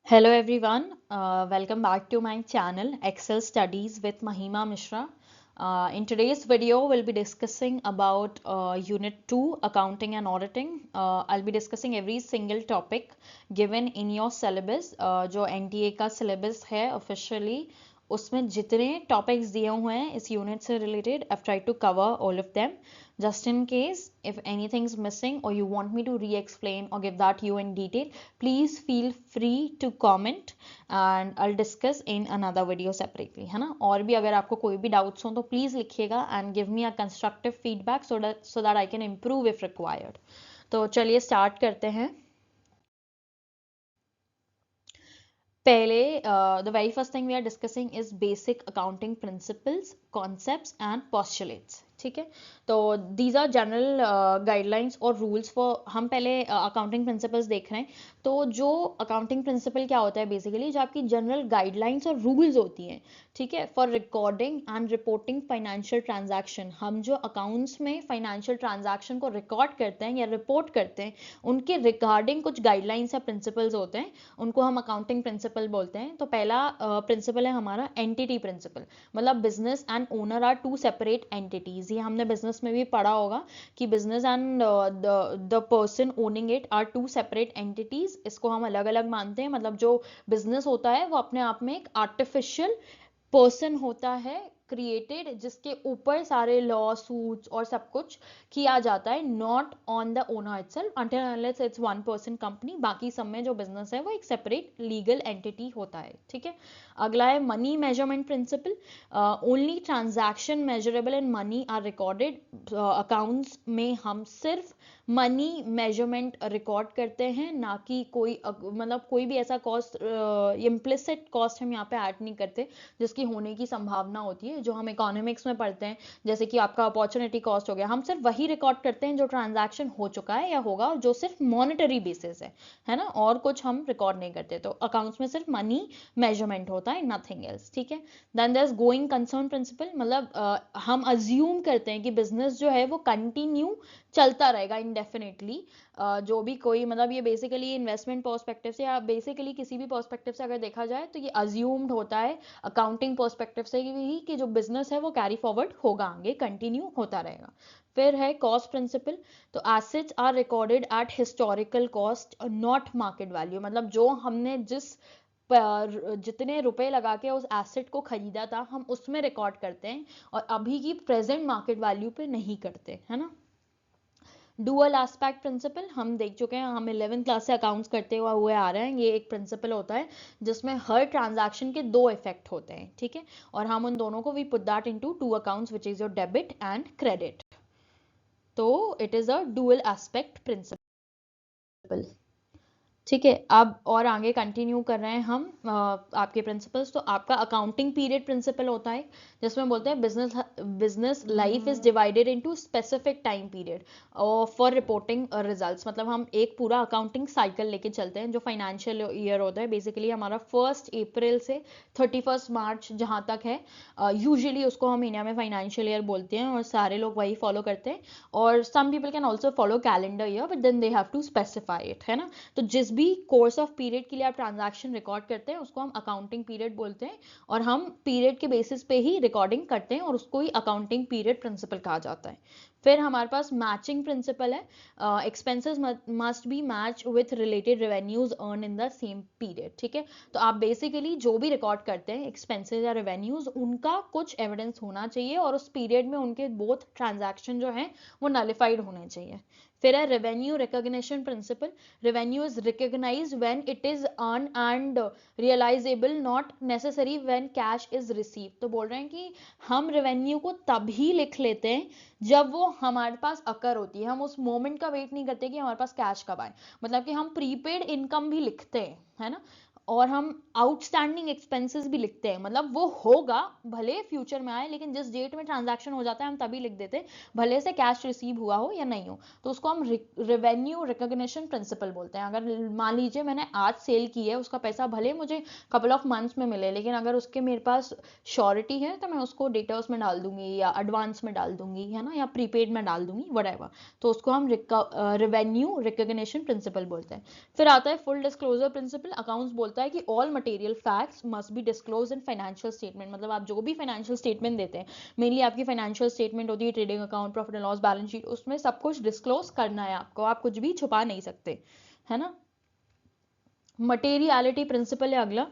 Hello everyone, welcome back to my channel Excel Studies with Mahima Mishra. In today's video, we'll be discussing about Unit 2 Accounting and Auditing. I'll be discussing every single topic given in your syllabus. जो NTA का syllabus है officially, उसमें जितने topics दिए हुए हैं इस unit से related, I've tried to cover all of them. Just in case if anything's missing or you want me to re-explain or give that you in detail, please feel free to comment and I'll discuss in another video separately, है ना. और भी अगर आपको कोई भी doubts हो तो please लिखिएगा and give me a constructive feedback so that I can improve if required. तो चलिए start करते हैं. पहले the very first thing we are discussing is basic accounting principles, concepts and postulates. ठीक है, तो दीज आर जनरल गाइडलाइंस और rules for. हम पहले अकाउंटिंग प्रिंसिपल्स देख रहे हैं. तो जो अकाउंटिंग प्रिंसिपल क्या होता है बेसिकली, जो आपकी जनरल गाइडलाइंस और रूल्स होती हैं, ठीक है, for recording and reporting financial transaction. हम जो अकाउंट्स में फाइनेंशियल ट्रांजैक्शन को रिकॉर्ड करते हैं या रिपोर्ट करते हैं, उनके रिगार्डिंग कुछ गाइडलाइंस या प्रिंसिपल्स होते हैं, उनको हम अकाउंटिंग प्रिंसिपल बोलते हैं. तो पहला प्रिंसिपल है हमारा एंटिटी प्रिंसिपल. मतलब business and owner are two separate entities. ये हमने बिजनेस में भी पढ़ा होगा कि business and the person owning it are two separate entities. इसको हम अलग अलग मानते हैं. मतलब जो बिजनेस होता है वो अपने आप में एक आर्टिफिशियल पर्सन होता है क्रिएटेड, जिसके ऊपर सारे लॉ सूट्स और सब कुछ किया जाता है, not on the owner itself until unless it's one person company. बाकी सब में जो बिजनेस है वो एक सेपरेट लीगल एंटिटी होता है. ठीक है, अगला है money measurement principle. Only transaction measurable in money are recorded. Accounts में हम सिर्फ मनी मेजरमेंट रिकॉर्ड करते हैं, ना कि कोई मतलब कोई भी ऐसा कॉस्ट, इम्प्लिसिट कॉस्ट हम यहाँ पे ऐड नहीं करते जिसकी होने की संभावना होती है, जो हम इकोनॉमिक्स में पढ़ते हैं. जैसे कि आपका अपॉर्चुनिटी कॉस्ट हो गया, हम सिर्फ वही रिकॉर्ड करते हैं जो ट्रांजैक्शन हो चुका है या होगा, जो सिर्फ मॉनेटरी बेसिस है ना, और कुछ हम रिकॉर्ड नहीं करते. तो अकाउंट्स में सिर्फ मनी मेजरमेंट होता है, नथिंग एल्स. ठीक है, then there is going concern principle. मतलब हम अज्यूम करते हैं कि बिजनेस जो है वो कंटिन्यू चलता रहेगा इंडेफिनेटली. जो भी कोई, मतलब ये बेसिकली इन्वेस्टमेंट पर्सपेक्टिव से या बेसिकली किसी भी पर्सपेक्टिव से अगर देखा जाए तो ये अज्यूम्ड होता है अकाउंटिंग पर्सपेक्टिव से भी कि जो बिजनेस है वो कैरी फॉरवर्ड होगा, आगे कंटिन्यू होता रहेगा. फिर है कॉस्ट प्रिंसिपल. तो assets are recorded at historical cost, not market value. मतलब जो हमने जितने रुपए लगा के उस एसेट को खरीदा था हम उसमें रिकॉर्ड करते हैं और अभी की प्रेजेंट मार्केट वैल्यू पे नहीं करते, है ना. डुअल एस्पेक्ट प्रिंसिपल हम देख चुके हैं, हम 11th क्लास से अकाउंट्स करते हुए आ रहे हैं. ये एक प्रिंसिपल होता है जिसमें हर ट्रांजैक्शन के दो इफेक्ट होते हैं. ठीक है, और हम उन दोनों को we put that into two accounts which is your debit and credit. तो it is a dual aspect principle. ठीक है, अब और आगे कंटिन्यू कर रहे हैं हम आपके प्रिंसिपल्स. तो आपका अकाउंटिंग पीरियड प्रिंसिपल होता है जिसमें बोलते हैं business life is divided into specific time period for reporting results. मतलब हम एक पूरा अकाउंटिंग साइकिल लेके चलते हैं. जो फाइनेंशियल ईयर होता है बेसिकली हमारा 1 अप्रैल से 31 मार्च जहाँ तक है, यूजुअली उसको हम इंडिया में फाइनेंशियल ईयर बोलते हैं और सारे लोग वही फॉलो करते हैं. और some people can also follow calendar year but then they have to specify it, है ना. तो जिस भी कोर्स ऑफ पीरियड के लिए आप ट्रांजैक्शन रिकॉर्ड करते हैं उसको हम अकाउंटिंग पीरियड बोलते हैं और हम पीरियड के बेसिस पे ही रिकॉर्डिंग करते हैं और उसको ही अकाउंटिंग पीरियड प्रिंसिपल कहा जाता है. फिर हमारे पास मैचिंग प्रिंसिपल है. Expenses must be match with related revenues earn in the same period. ठीक है, तो आप बेसिकली जो भी रिकॉर्ड करते हैं एक्सपेंसेस या रेवेन्यूज, उनका कुछ एविडेंस होना चाहिए और उस पीरियड में उनके बोथ ट्रांजैक्शन जो है वो नलिफाइड होने चाहिए. फिर है revenue recognition principle. Revenue is recognized when it is earn and realizable, not necessary when cash is receive. तो बोल रहे हैं कि हम रेवेन्यू को तभी लिख लेते हैं जब वो हमारे पास अकर होती है. हम उस मोमेंट का वेट नहीं करते कि हमारे पास कैश कब आए. मतलब कि हम प्रीपेड इनकम भी लिखते हैं, है ना, और हम आउटस्टैंडिंग एक्सपेंसेस भी लिखते हैं. मतलब वो होगा भले फ्यूचर में आए, लेकिन जिस डेट में ट्रांजैक्शन हो जाता है हम तभी लिख देते हैं, भले से कैश रिसीव हुआ हो या नहीं हो. तो उसको हम रेवेन्यू रिकॉग्निशन प्रिंसिपल बोलते हैं. अगर मान लीजिए मैंने आज सेल की है, उसका पैसा भले मुझे कपल ऑफ मंथ्स में मिले, लेकिन अगर उसके मेरे पास श्योरिटी है तो मैं उसको डेटर्स में डाल दूंगी या एडवांस में डाल दूंगी, है ना, या प्रीपेड में डाल दूंगी, व्हाटएवर. तो उसको हम रेवेन्यू रिकॉग्निशन प्रिंसिपल बोलते हैं. फिर आता है फुल डिस्क्लोजर प्रिंसिपल. अकाउंट्स बोलते होता है कि all material facts must be disclose in financial statement, मतलब आप जो भी फाइनेंशियल स्टेटमेंट देते हैं, मेनली आपकी फाइनेंशियल स्टेटमेंट होती है, trading account, profit and loss, balance sheet, उसमें सब कुछ डिस्क्लोज करना है आपको, आप कुछ भी छुपा नहीं सकते, है ना। मटेरियलिटी प्रिंसिपल है अगला।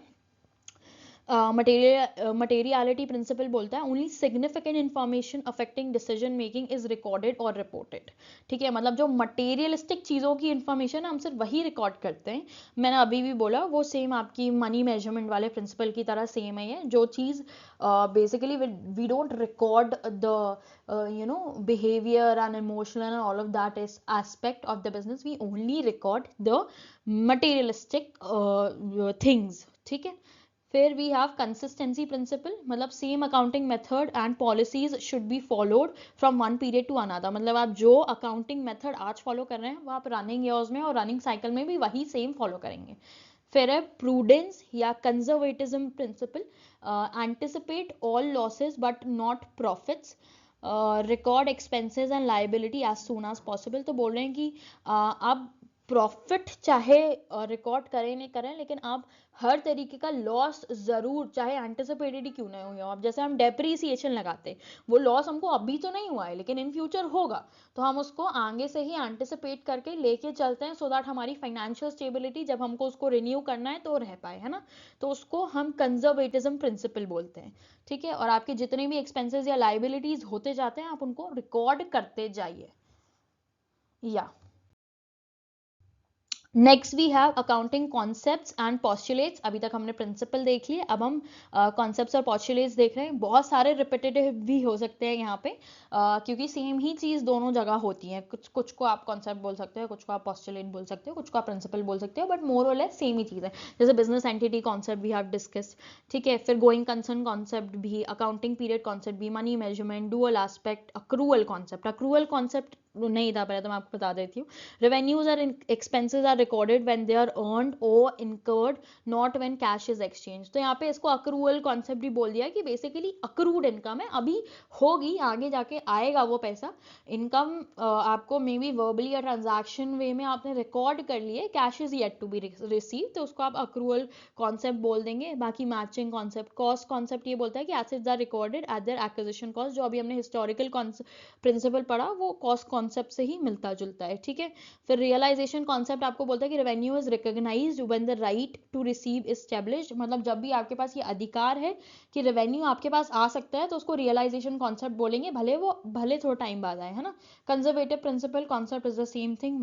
मटेरियलिटी प्रिंसिपल बोलता है only significant information affecting decision making is recorded और रिपोर्टेड, ठीक है, मतलब जो मटेरियलिस्टिक चीज़ों की इन्फॉर्मेशन हम सिर्फ वही रिकॉर्ड करते हैं। मैंने अभी भी बोला वो सेम आपकी मनी मेजरमेंट वाले प्रिंसिपल की तरह सेम है, जो चीज़ basically we don't record the you know behavior and emotional and all of that is aspect of the business, we only record the materialistic things, ठीक है। फिर वी हैव कंसिस्टेंसी प्रिंसिपल, मतलब same accounting method and policies should be followed from one period to another, मतलब आप जो accounting method आज follow कर रहे हैं वो आप रनिंग ईयर्स में और रनिंग साइकिल में भी वही सेम फॉलो करेंगे। फिर है प्रूडेंस या conservatism principle, anticipate all losses but not profits, record expenses and liability as soon as possible. तो बोल रहे हैं कि आप प्रॉफिट चाहे रिकॉर्ड करें नहीं करें, लेकिन आप हर तरीके का लॉस जरूर, चाहे एंटिसिपेटेड ही क्यों नहीं हुई हो, अब जैसे हम डेप्रीसिएशन लगाते, वो लॉस हमको अभी तो नहीं हुआ है लेकिन इन फ्यूचर होगा, तो हम उसको आगे से ही एंटिसिपेट करके लेके चलते हैं, सो दैट हमारी फाइनेंशियल स्टेबिलिटी जब हमको उसको रिन्यू करना है तो रह पाए, है ना। तो उसको हम कंजर्वेटिज्म प्रिंसिपल बोलते हैं, ठीक है। और आपके जितने भी एक्सपेंसेस या लाइबिलिटीज होते जाते हैं आप उनको रिकॉर्ड करते जाइए। या next we have accounting concepts and postulates. अभी तक हमने प्रिंसिपल देख लिए, अब हम कॉन्सेप्ट्स और पॉस्टुलेट्स देख रहे हैं। बहुत सारे रिपीटेटिव भी हो सकते हैं यहाँ पे, क्योंकि सेम ही चीज़ दोनों जगह होती है, कुछ कुछ को आप कॉन्सेप्ट बोल सकते हो, कुछ को आप पॉस्टुलेट बोल सकते हो, कुछ को आप प्रिंसिपल बोल सकते हो, बट मोर और लेस सेम ही चीज़ है। जैसे बिजनेस एंटिटी कॉन्सेप्ट भी हैव डिस्कस्ड, ठीक है। फिर गोइंग कंसर्न कॉन्सेप्ट भी, अकाउंटिंग पीरियड कॉन्सेप्ट भी, money measurement, dual aspect, accrual concept. Accrual concept नहीं था पहले, तो मैं आपको बता देती हूँ। Revenues are expenses are recorded when they are earned or incurred, not when cash is exchanged। तो यहाँ पे इसको accrual concept भी बोल दिया कि बेसिकली accrued income है, अभी होगी, आगे जाके आएगा वो पैसा। इनकम आपको मे बी वर्बली या ट्रांजैक्शन वे में आपने रिकॉर्ड कर लिए, cash is yet to be receive, तो उसको आप accrual concept बोल देंगे। बाकी मैचिंग कॉन्सेप्ट, कॉस्ट कॉन्सेप्ट ये बोलता है कि assets are recorded at their acquisition cost, जो अभी हमने हिस्टोरिकल प्रिंसिपल पढ़ा वो कॉस्ट कॉन्सेप्ट से ही मिलता जुलता है, ठीक है। फिर रियलाइजेशन कॉन्सेप्ट आपको बोलता है कि revenue is recognized when the right to receive is established, मतलब जब भी आपके पास ये अधिकार है कि रेवेन्यू आपके पास आ सकता है तो उसको रियलाइजेशन कॉन्सेप्ट बोलेंगे, भले थोड़ा टाइम बाद आए, है ना। Conservative principle concept is the same thing,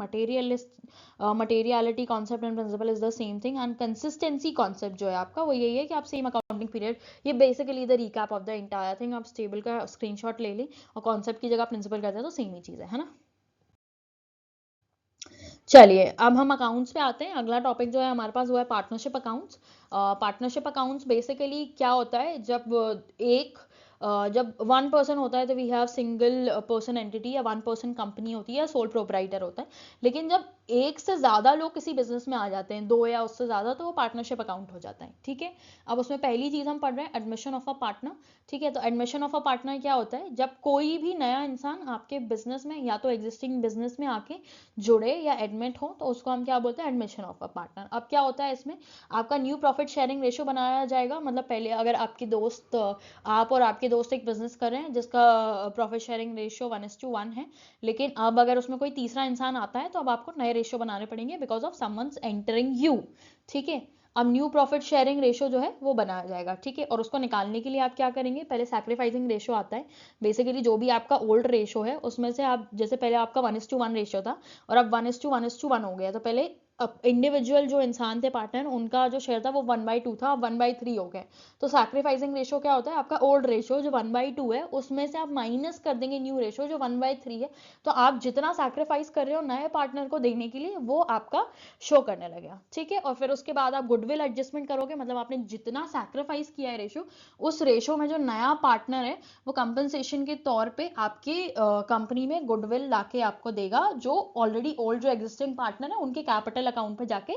materiality concept and principle is the same thing, and consistency concept जो है आपका वो यही है कि आप सेम अकाउंटिंग पीरियड, ये basically the recap of the entire thing, आप स्टेबल का स्क्रीनशॉट ले लें और कॉन्सेप्ट की जगह प्रिंसिपल करते हैं तो सेम ही चीज़ है ना। चलिए अब हम अकाउंट्स पे आते हैं। अगला टॉपिक जो है हमारे पास वो है partnership accounts. Partnership accounts basically क्या होता है, जब वन पर्सन होता है तो we have single person entity या वन पर्सन कंपनी होती है या सोल प्रोपराइटर होता है। लेकिन जब एक से ज़्यादा लोग किसी बिजनेस में आ जाते हैं, दो या उससे ज़्यादा, तो वो पार्टनरशिप अकाउंट हो जाता है, ठीक है। अब उसमें पहली चीज़ हम पढ़ रहे हैं एडमिशन ऑफ अ पार्टनर, ठीक है। तो एडमिशन ऑफ अ पार्टनर क्या होता है, जब कोई भी नया इंसान आपके बिजनेस में या तो एग्जिस्टिंग बिजनेस में आके जुड़े या एडमिट हो तो उसको हम क्या बोलते हैं, एडमिशन ऑफ अ पार्टनर। अब क्या होता है इसमें, आपका न्यू प्रॉफिट शेयरिंग रेशियो बनाया जाएगा, मतलब पहले अगर आपके दोस्त, आप और आपके दोस्त एक बिजनेस कर रहे हैं जिसका प्रॉफिट शेयरिंग रेशियो 1:1 है, लेकिन अब अगर उसमें कोई तीसरा इंसान आता है तो अब आपको नए रेशियो बनाने पड़ेंगे because of someone's entering you, ठीक है। अब न्यू प्रॉफिट शेयरिंग रेशियो जो है वो बनाया जाएगा, ठीक है। और उसको निकालने के लिए आप क्या करेंगे, पहले सैक्रिफाइसिंग रेशियो आता है। बेसिकली जो भी आपका ओल्ड रेशियो है उसमें से आप, जैसे पहले आपका 1:1 रेशियो था और अब 1:1 हो गया, तो पहले अब इंडिविजुअल जो इंसान थे पार्टनर, उनका जो शेयर था वो 1/2 था, अब 1/3 हो गया। तो सैक्रिफाइसिंग रेशियो क्या होता है, आपका ओल्ड रेशियो जो 1/2 है उसमें से आप माइनस कर देंगे न्यू रेशियो जो 1/3 है, तो आप जितना सैक्रिफाइस कर रहे हो नए पार्टनर को देने के लिए वो आपका शो करने लगेगा, ठीक है। और फिर उसके बाद आप गुडविल एडजस्टमेंट करोगे, मतलब आपने जितना सैक्रिफाइस किया है रेशियो, उस रेशियो में जो नया पार्टनर है वो कंपनसेशन के तौर पे आपकी कंपनी में गुडविल लाके आपको देगा, जो ऑलरेडी ओल्ड जो एग्जिस्टिंग पार्टनर है उनके कैपिटल अकाउंट पे जाके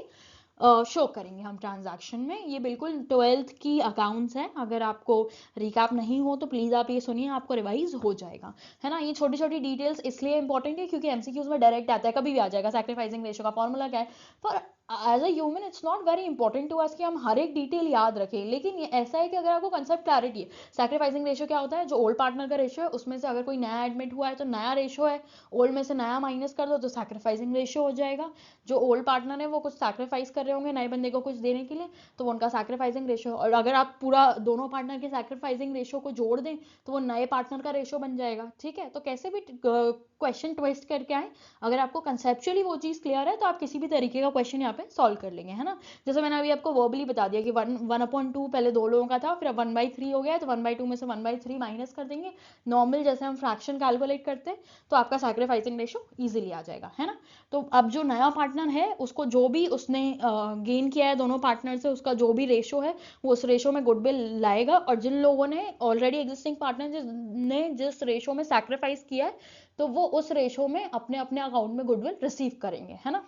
शो करेंगे हम ट्रांजैक्शन में। ये बिल्कुल 12th की अकाउंट्स है, अगर आपको रिकैप नहीं हो तो प्लीज आप ये सुनिए, आपको रिवाइज हो जाएगा, है ना। ये छोटी छोटी डिटेल्स इसलिए इंपॉर्टेंट है क्योंकि एमसीक्यूज में डायरेक्ट आता है, कभी भी आ जाएगा। सैक्रिफाइसिंग रेशियो का फॉर्मूला क्या है, for as a human it's not very important to us कि हम हर एक डिटेल याद रखें, लेकिन ये ऐसा है कि अगर आपको कंसेप्ट क्लैरिटी है, सैक्रिफाइसिंग रेशियो क्या होता है, जो ओल्ड पार्टनर का रेशियो है उसमें से अगर कोई नया एडमिट हुआ है तो नया रेशियो है, ओल्ड में से नया माइनस कर दो तो सैक्रिफाइसिंग रेशियो हो जाएगा। जो ओल्ड पार्टनर है वो कुछ सैक्रिफाइस कर रहे होंगे नए बंदे को कुछ देने के लिए, तो वो उनका सैक्रिफाइसिंग रेशियो। और अगर आप पूरा दोनों पार्टनर के सैक्रिफाइसिंग रेशियो को जोड़ दें तो वो नए पार्टनर का रेशियो बन जाएगा। ठीक है, तो कैसे भी क्वेश्चन ट्विस्ट करके आए, अगर आपको कंसेप्चुअली वो चीज़ क्लियर है तो आप किसी भी तरीके का क्वेश्चन यहाँ पे सॉल्व कर लेंगे, है ना। जैसे मैंने अभी आपको वर्बली बता दिया कि 1/2 पहले दो लोगों का था, फिर अब 1/3 हो गया है, तो 1/2 में से 1/3 माइनस कर देंगे, नॉर्मल जैसे हम फ्रैक्शन कैलकुलेट करते हैं, तो आपका सैक्रिफाइसिंग रेशियो ईजिली आ जाएगा, है ना। तो अब जो नया पार्टनर है उसको जो भी उसने गेन किया है दोनों पार्टनर से, उसका जो भी रेशो है वो उस रेशो में गुडविल लाएगा, और जिन लोगों ने ऑलरेडी एग्जिस्टिंग पार्टनर ने जिस रेशो में सैक्रिफाइस किया है तो वो उस रेशो में अपने अपने अकाउंट में गुडविल रिसीव करेंगे, है ना।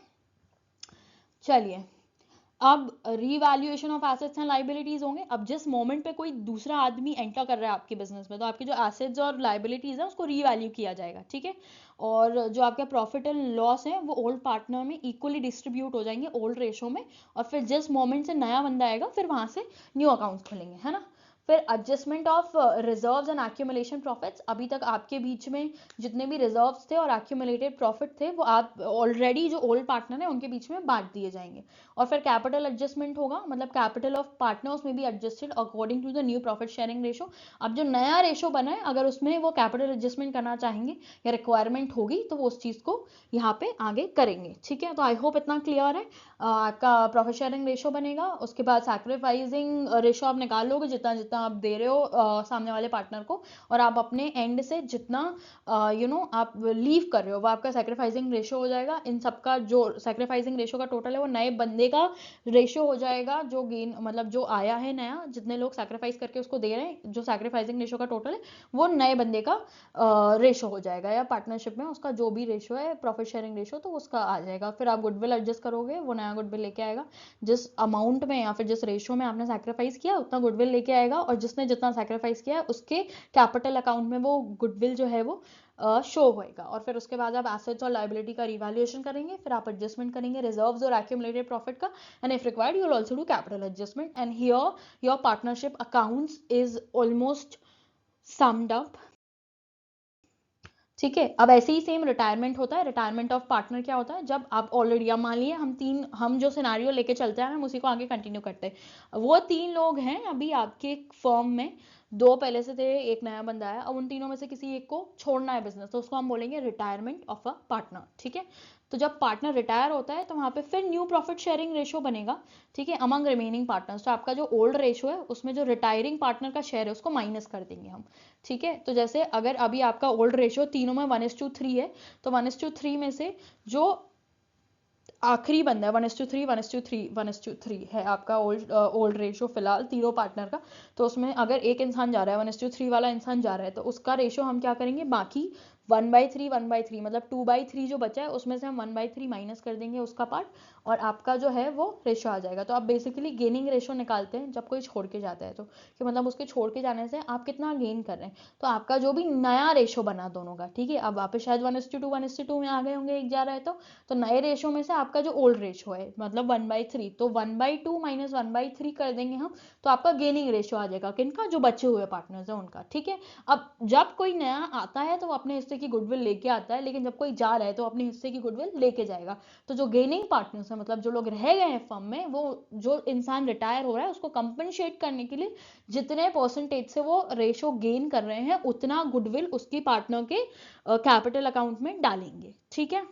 चलिए, अब revaluation of assets and liabilities होंगे। अब जिस मोमेंट पे कोई दूसरा आदमी एंटर कर रहा है आपके बिजनेस में, तो आपके जो एसेट्स और लाइबिलिटीज है उसको रीवैल्यू किया जाएगा, ठीक है। और जो आपका प्रॉफिट एंड लॉस है वो ओल्ड पार्टनर में इक्वली डिस्ट्रीब्यूट हो जाएंगे ओल्ड रेशो में, और फिर जिस मोमेंट से नया बंदा आएगा फिर वहां से न्यू अकाउंट्स खुलेंगे, है ना। फिर adjustment of reserves and accumulation profits. अभी तक आपके बीच में जितने भी रिजर्व्स थे और एक्यूमुलेटेड प्रॉफिट थे वो आप ऑलरेडी जो ओल्ड पार्टनर है उनके बीच में बांट दिए जाएंगे। और फिर कैपिटल एडजस्टमेंट होगा, मतलब कैपिटल ऑफ पार्टनर्स में be adjusted according to the new profit sharing ratio. अब जो नया रेशो बना है अगर उसमें वो कैपिटल एडजस्टमेंट करना चाहेंगे या रिक्वायरमेंट होगी तो वो उस चीज़ को यहाँ पे आगे करेंगे, ठीक है। तो आई होप इतना क्लियर है। आपका प्रॉफिट शेयरिंग रेशो बनेगा, उसके बाद सैक्रिफाइसिंग रेशो आप निकाल लोगे जितना जितना आप दे रहे हो सामने वाले पार्टनर को, और आप अपने एंड से जितना आप लीव कर रहे हो वो आपका सैक्रिफाइसिंग रेशो हो जाएगा। इन सबका जो सैक्रिफाइसिंग रेशो का टोटल है वो नए बंदे का रेशो हो जाएगा, जो गेन मतलब जो आया है नया, जितने लोग सैक्रिफाइस करके उसको दे रहे हैं, जो सैक्रिफाइसिंग रेशो का टोटल है वो नए बंदे का रेशो हो जाएगा, या पार्टनरशिप में उसका जो भी रेशो है प्रॉफिट शेयरिंग रेशो तो उसका आ जाएगा। फिर आप गुडविल एडजस्ट करोगे, वो नया गुडविल लेके आएगा, जिस अमाउंट में या फिर जिस रेशो में आपने सैक्रिफाइस किया उतना गुडविल लेके आएगा, और जिसने जितना सैक्रिफाइस किया उसके कैपिटल अकाउंट में वो गुडविल जो है वो शो होएगा। और फिर उसके बाद आप एसेट्स और लाइबिलिटी का रिवैल्यूएशन करेंगे, फिर आप एडजस्टमेंट करेंगे रिजर्व्स और एक्यूमुलेटेड प्रॉफिट का, and if required you will also do capital adjustment, and here your partnership accounts is almost summed up, ठीक है। अब ऐसे ही सेम रिटायरमेंट होता है। रिटायरमेंट ऑफ पार्टनर क्या होता है, जब आप ऑलरेडी, अब मान लिए हम जो सिनारियो लेके चलते हैं हम उसी को आगे कंटिन्यू करते हैं। वो 3 लोग हैं अभी आपके फर्म में, 2 पहले से थे, एक नया बंदा आया, अब उन तीनों में से किसी एक को छोड़ना है बिजनेस, तो उसको हम बोलेंगे रिटायरमेंट ऑफ अ पार्टनर, ठीक है। तो जब पार्टनर रिटायर होता है तो वहां पे फिर न्यू प्रॉफिट शेयरिंग रेशो बनेगा, ठीक है, अमंग रिमेनिंग पार्टनर्स। तो आपका जो ओल्ड रेशो है उसमें जो रिटायरिंग पार्टनर का शेयर है उसको माइनस कर देंगे हम, ठीक है। तो जैसे अगर अभी आपका ओल्ड रेशियो तीनों में 1:3 है, तो 1:3 में से जो आखिरी बंदा है 1:3 1:3 1:3 है आपका ओल्ड रेशियो फिलहाल तीनों पार्टनर का। तो उसमें अगर एक इंसान जा रहा है 1:3 वाला इंसान जा रहा है तो उसका रेशियो हम क्या करेंगे, बाकी 1/3 मतलब 2/3 जो बचा है उसमें से हम 1/3 माइनस कर देंगे उसका पार्ट, और आपका जो है वो रेशो आ जाएगा। तो आप बेसिकली गेनिंग रेशो निकालते हैं जब कोई छोड़ के जाता है, तो कि मतलब उसके छोड़ के जाने से आप कितना गेन कर रहे हैं। तो आपका जो भी नया रेशो बना दोनों का, ठीक है, अब वापस शायद 1:2 1:2 में आ गए होंगे, एक जा रहा है तो नए रेशो में से आपका जो ओल्ड रेशो है मतलब 1/3, तो 1/2 माइनस 1/3 कर देंगे हम, तो आपका गेनिंग रेशो आ जाएगा किनका, जो बचे हुए पार्टनर्स है उनका, ठीक है। अब जब कोई नया आता है तो वो अपने हिस्से की गुडविल लेके आता है, लेकिन जब कोई जा रहा है तो अपने हिस्से की गुडविल लेके जाएगा। तो जो गेनिंग पार्टनर्स है मतलब जो लोग रह गए हैं फर्म में, वो जो इंसान रिटायर हो रहा है उसको कंपनसेट करने के लिए जितने परसेंटेज से वो रेशो गेन कर रहे हैं उतना गुडविल उसकी पार्टनर के कैपिटल अकाउंट में डालेंगे, ठीक है।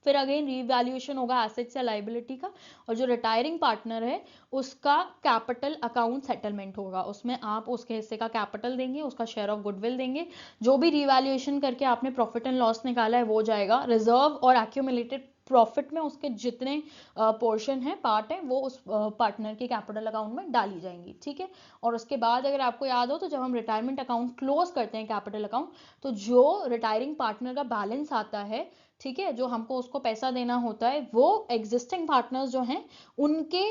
फिर अगेन रीवैल्यूएशन होगा एसेट्स या लाइबिलिटी का, और जो रिटायरिंग पार्टनर है उसका कैपिटल अकाउंट सेटलमेंट होगा, उसमें आप उसके हिस्से का कैपिटल देंगे, उसका शेयर ऑफ गुडविल देंगे, जो भी रीवैल्यूएशन करके आपने प्रॉफिट एंड लॉस निकाला है वो जाएगा, रिजर्व और एक्यूमुलेटेड प्रॉफिट में उसके जितने पोर्शन है पार्ट है वो उस पार्टनर के कैपिटल अकाउंट में डाली जाएंगी, ठीक है। और उसके बाद अगर आपको याद हो तो जब हम रिटायरमेंट अकाउंट क्लोज करते हैं कैपिटल अकाउंट, तो जो रिटायरिंग पार्टनर का बैलेंस आता है, ठीक है, जो हमको उसको पैसा देना होता है वो एग्जिस्टिंग पार्टनर्स जो हैं उनके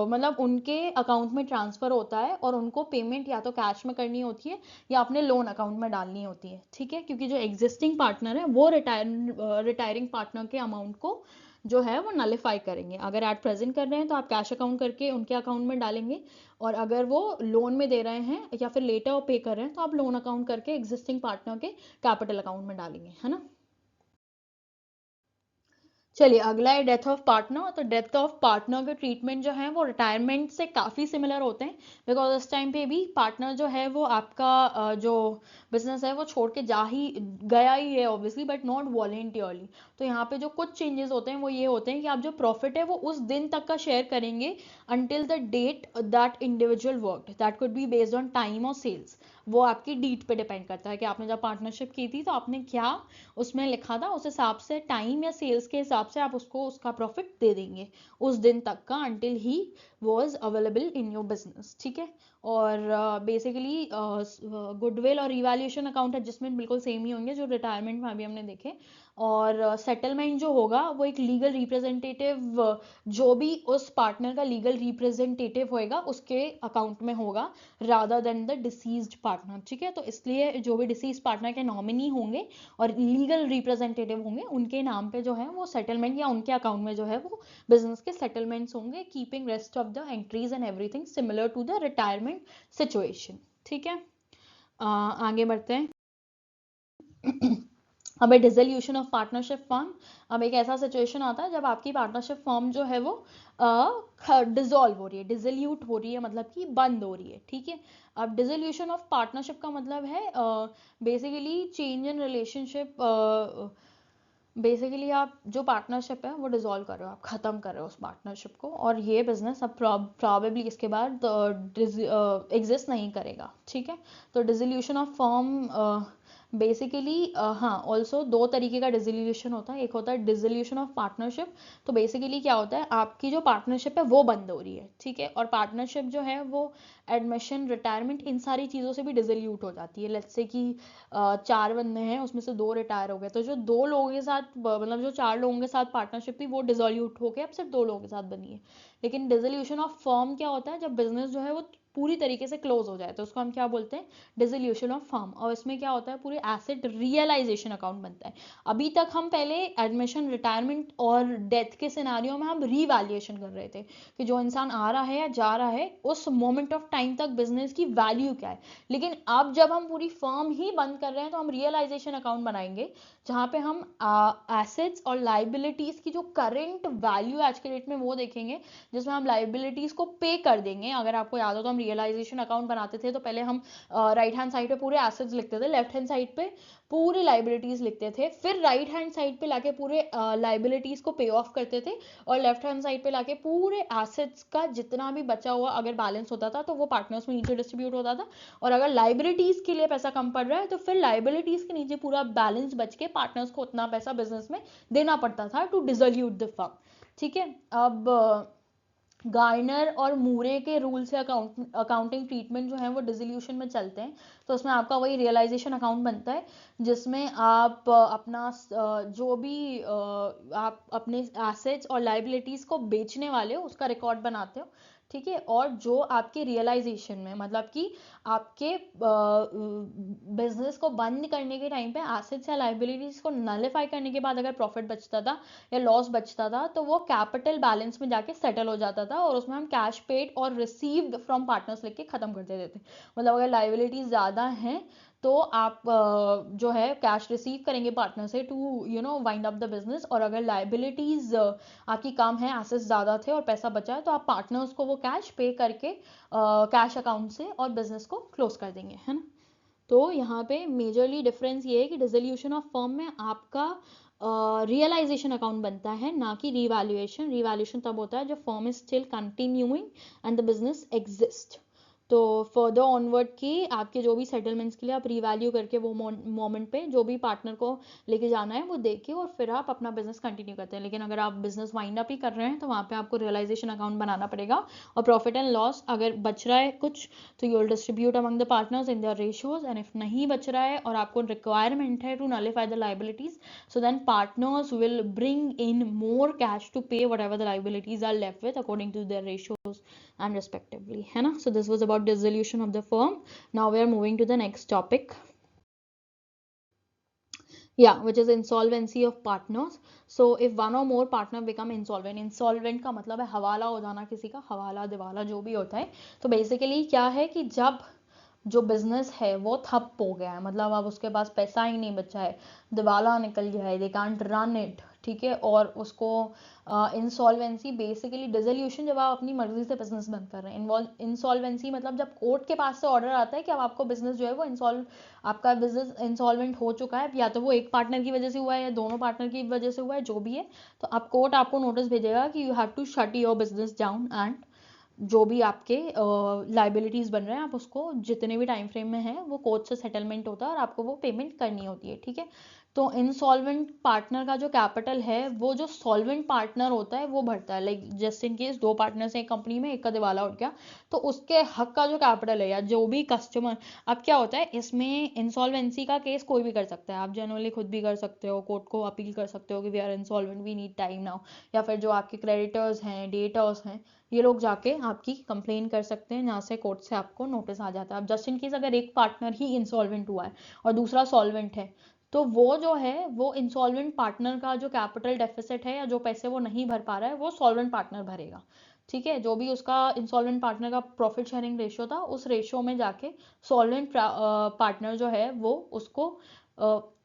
मतलब उनके अकाउंट में ट्रांसफर होता है, और उनको पेमेंट या तो कैश में करनी होती है या अपने लोन अकाउंट में डालनी होती है, ठीक है, क्योंकि जो एग्जिस्टिंग पार्टनर है वो रिटायरिंग पार्टनर के अमाउंट को जो है वो नलिफाई करेंगे। अगर एट प्रेजेंट कर रहे हैं तो आप कैश अकाउंट करके उनके अकाउंट में डालेंगे, और अगर वो लोन में दे रहे हैं या फिर लेटर पे कर रहे हैं तो आप लोन अकाउंट करके एग्जिस्टिंग पार्टनर के कैपिटल अकाउंट में डालेंगे, है ना। चलिए अगला है डेथ ऑफ पार्टनर। तो डेथ ऑफ पार्टनर के ट्रीटमेंट जो है वो रिटायरमेंट से काफ़ी सिमिलर होते हैं, बिकॉज उस टाइम पे भी पार्टनर जो है वो आपका जो बिजनेस है वो छोड़ के जा ही गया ही है ऑब्वियसली, बट नॉट वॉलेंटियरली। तो यहाँ पे जो कुछ चेंजेस होते हैं वो ये होते हैं कि आप जो प्रॉफिट है वो उस दिन तक का शेयर करेंगे until the date that individual work, that could be based on time और सेल्स। वो आपकी डीट पे डिपेंड करता है कि आपने जब पार्टनरशिप की थी तो आपने क्या उसमें लिखा था, उस हिसाब से टाइम या सेल्स के हिसाब से आप उसको उसका प्रॉफिट दे देंगे उस दिन तक का, until he was available in your business, ठीक है। और बेसिकली गुडविल और रिवैल्यूएशन अकाउंट एडजस्टमेंट बिल्कुल सेम ही होंगे जो रिटायरमेंट में अभी हमने देखे। और सेटलमेंट जो होगा वो एक लीगल रिप्रेजेंटेटिव, जो भी उस पार्टनर का लीगल रिप्रेजेंटेटिव होएगा उसके अकाउंट में होगा, rather than the deceased partner, ठीक है। तो इसलिए जो भी डिसीज पार्टनर के नॉमिनी होंगे और लीगल रिप्रेजेंटेटिव होंगे उनके नाम पे जो है वो सेटलमेंट या उनके अकाउंट में जो है वो बिजनेस के सेटलमेंट्स होंगे, keeping rest of the entries and everything similar to the retirement situation, ठीक है। आगे बढ़ते हैं। अब डिसोल्यूशन ऑफ पार्टनरशिप फर्म। अब एक ऐसा सिचुएशन आता है जब आपकी पार्टनरशिप फर्म जो है वो डिसॉल्व हो रही है, डिसोल्यूट हो रही है, मतलब कि बंद हो रही है, ठीक है। अब डिसोल्यूशन ऑफ पार्टनरशिप का मतलब है basically change in relationship. Basically आप जो पार्टनरशिप है वो डिसॉल्व कर रहे हो, आप खत्म कर रहे हो उस पार्टनरशिप को, और ये बिजनेस अब प्रॉबेबली इसके बाद एग्जिस्ट नहीं करेगा, ठीक है। तो डिसोल्यूशन ऑफ फर्म बेसिकली हाँ, ऑल्सो दो तरीके का डिसोल्यूशन होता है। एक होता है डिसोल्यूशन ऑफ पार्टनरशिप। तो बेसिकली क्या होता है, आपकी जो पार्टनरशिप है वो बंद हो रही है, ठीक है, और पार्टनरशिप जो है वो एडमिशन, रिटायरमेंट, इन सारी चीज़ों से भी डिसोल्यूट हो जाती है। लेट्स से कि 4 बंदे हैं, उसमें से 2 रिटायर हो गए, तो जो 2 लोगों के साथ मतलब जो 4 लोगों के साथ पार्टनरशिप थी वो डिसोल्यूट हो के अब सिर्फ 2 लोगों के साथ बनी है। लेकिन डिसोल्यूशन ऑफ फर्म क्या होता है, जब बिजनेस जो है वो पूरी तरीके से क्लोज हो जाए तो उसको हम क्या बोलते हैं, डिसोल्यूशन ऑफ फर्म। और इसमें क्या होता है, पूरे एसेट रियलाइजेशन अकाउंट बनता है। अभी तक हम पहले एडमिशन, रिटायरमेंट और डेथ के सिनारियों में हम रीवैल्यूएशन कर रहे थे कि जो इंसान आ रहा है या जा रहा है उस मोमेंट ऑफ टाइम तक बिजनेस की वैल्यू क्या है। लेकिन अब जब हम पूरी फर्म ही बंद कर रहे हैं तो हम रियलाइजेशन अकाउंट बनाएंगे, जहाँ पे हम एसेट्स और लाइबिलिटीज की जो करंट वैल्यू आज के डेट में वो देखेंगे, जिसमें हम लाइबिलिटीज को पे कर देंगे। अगर आपको याद हो तो हम रियलाइजेशन अकाउंट बनाते थे तो पहले हम राइट हैंड साइड पे पूरे एसेट्स लिखते थे, लेफ्ट हैंड साइड पे पूरी लाइबिलिटीज लिखते थे, फिर राइट हैंड साइड पे लाके पूरे लाइबिलिटीज को पे ऑफ करते थे, और लेफ्ट हैंड साइड पे लाके पूरे एसेट्स का जितना भी बचा हुआ अगर बैलेंस होता था तो वो पार्टनर्स में नीचे डिस्ट्रीब्यूट होता था। और अगर लाइबिलिटीज के लिए पैसा कम पड़ रहा है तो फिर लाइबिलिटीज के नीचे पूरा बैलेंस बच के पार्टनर्स को उतना पैसा बिजनेस में देना पड़ता था टू डिसोल्यूट द फर्म, ठीक है। अब गार्नर और मूरे के रूल से अकाउंटिंग ट्रीटमेंट जो है वो डिसोल्यूशन में चलते हैं। तो उसमें आपका वही रियलाइजेशन अकाउंट बनता है, जिसमें आप अपना जो भी आप अपने एसेट्स और लाइबिलिटीज को बेचने वाले हो उसका रिकॉर्ड बनाते हो, ठीक है। और जो आपके रियलाइजेशन में, मतलब कि आपके बिजनेस को बंद करने के टाइम पे एसेट्स या लाइबिलिटीज को नलिफाई करने के बाद अगर प्रॉफिट बचता था या लॉस बचता था तो वो कैपिटल बैलेंस में जाके सेटल हो जाता था, और उसमें हम कैश पेड और रिसीव्ड फ्रॉम पार्टनर्स लिख के खत्म कर देते थे। मतलब अगर लाइबिलिटीज ज़्यादा हैं तो आप जो है कैश रिसीव करेंगे पार्टनर से to wind up the business, और अगर लाइबिलिटीज आपकी कम है, एसेट्स ज़्यादा थे और पैसा बचा है, तो आप पार्टनर्स को वो कैश पे करके कैश अकाउंट से और बिजनेस को क्लोज कर देंगे, है ना। तो यहाँ पे मेजरली डिफरेंस ये है कि डिसोल्यूशन ऑफ फर्म में आपका रियलाइजेशन अकाउंट बनता है, ना कि रिवैल्यूएशन। रिवैल्यूएशन तब होता है जब firm is still continuing and the business exist. तो फर्दर ऑनवर्ड की आपके जो भी सेटलमेंट्स के लिए आप रिवैल्यू करके वो मोमेंट पे जो भी पार्टनर को लेके जाना है वो देके और फिर आप अपना बिजनेस कंटिन्यू करते हैं। लेकिन अगर आप बिजनेस वाइंड अप ही कर रहे हैं तो वहाँ पे आपको रियलाइजेशन अकाउंट बनाना पड़ेगा, और प्रॉफिट एंड लॉस अगर बच रहा है कुछ तो you will distribute among the partners in their ratios, and if नहीं बच रहा है और आपको रिक्वायरमेंट है to nullify the liabilities, so then partners will bring in more cash to pay whatever the liabilities are left with according to their ratios and respectively, है ना। So this was about dissolution of the firm. Now we are moving to the next topic. Yeah, which is insolvency of partners. So if one or more partner become insolvent, insolvent का मतलब है हवाला हो जाना किसी का, हवाला दिवाला जो भी होता है। तो बेसिकली क्या है कि जब जो बिजनेस है वो ठप हो गया है, मतलब अब उसके पास पैसा ही नहीं बचा है, दिवाला निकल गया है, दे कांट रन इट, ठीक है, और उसको इंसॉल्वेंसी बेसिकली डिसोल्यूशन, जब आप अपनी मर्जी से बिजनेस बंद कर रहे हैं। इंसॉल्वेंसी मतलब जब कोर्ट के पास से ऑर्डर आता है कि अब आपको बिजनेस जो है वो इंसॉल्व, आपका बिजनेस इंसॉल्वेंट हो चुका है, या तो वो एक पार्टनर की वजह से हुआ है या दोनों पार्टनर की वजह से हुआ है, जो भी है, तो आप कोर्ट आपको नोटिस भेजेगा कि you have to shut your business down, and जो भी आपके लाइबिलिटीज बन रहे हैं आप उसको जितने भी टाइम फ्रेम में है वो कोर्ट से सेटलमेंट होता है और आपको वो पेमेंट करनी होती है, ठीक है। तो इंसॉल्वेंट पार्टनर का जो कैपिटल है वो जो सॉल्वेंट पार्टनर होता है वो भरता है। लाइक जस्ट इन केस दो पार्टनर्स हैं एक कंपनी में, एक का दिवाला उठ गया, तो उसके हक का जो कैपिटल है या जो भी कस्टमर, अब क्या होता है इसमें इंसॉल्वेंसी का केस कोई भी कर सकता है, आप जनरली खुद भी कर सकते हो, कोर्ट को अपील कर सकते हो कि we are insolvent, we need time now, या फिर जो आपके क्रेडिटर्स हैं, डेटर्स हैं, ये लोग जाके आपकी कंप्लेन कर सकते हैं, जहाँ से कोर्ट से आपको नोटिस आ जाता है। अब जस्ट इन केस अगर एक पार्टनर ही इंसॉल्वेंट हुआ है और दूसरा सॉल्वेंट है, तो वो जो है वो इंसॉल्वेंट पार्टनर का जो कैपिटल डेफिसिट है या जो पैसे वो नहीं भर पा रहा है वो सॉल्वेंट पार्टनर भरेगा, ठीक है। जो भी उसका इंसॉल्वेंट पार्टनर का प्रॉफिट शेयरिंग रेशियो था उस रेशियो में जाके सॉल्वेंट पार्टनर जो है वो उसको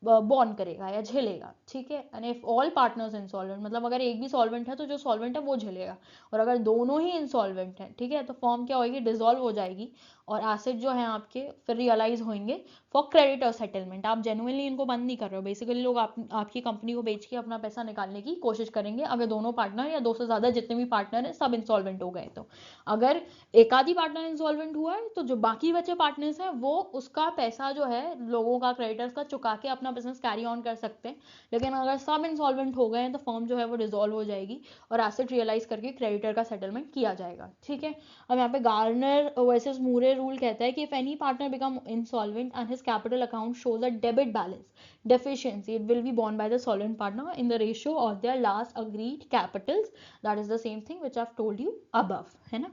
बॉन्ड करेगा या झेलेगा, ठीक है। And if all partners insolvent, मतलब अगर एक भी सॉल्वेंट है तो जो सॉल्वेंट है वो झेलेगा, और अगर दोनों ही इंसॉल्वेंट हैं, ठीक है, तो फॉर्म क्या होगी, डिसॉल्व हो जाएगी, और एसेट जो है आपके फिर रियलाइज होंगे फॉर क्रेडिटर सेटलमेंट। आप जेन्युइनली इनको बंद नहीं कर रहे हो, बेसिकली लोग आपकी कंपनी को बेच के अपना पैसा निकालने की कोशिश करेंगे अगर दोनों पार्टनर या दो से ज्यादा जितने भी पार्टनर हैं सब इंसॉल्वेंट हो गए। तो अगर एक आधी पार्टनर इंसॉल्वेंट हुआ है तो जो बाकी बचे पार्टनर्स हैं वो उसका पैसा जो है लोगों का, क्रेडिटर्स का, चुका के अपना बिजनेस कैरी ऑन कर सकते हैं। लेकिन अगर सब इंसॉल्वेंट हो गए हैं तो फर्म जो है वो डिसॉल्व हो जाएगी और एसेट रियलाइज करके क्रेडिटर का सेटलमेंट किया जाएगा, ठीक है। अब यहाँ पे गार्नर वर्सेस मूरे रूल कहता है कि if any partner become insolvent and his capital account shows a debit balance deficiency, it will be borne by the solvent partner in the ratio of their last agreed capitals, that is the same thing which I've told you above, है ना।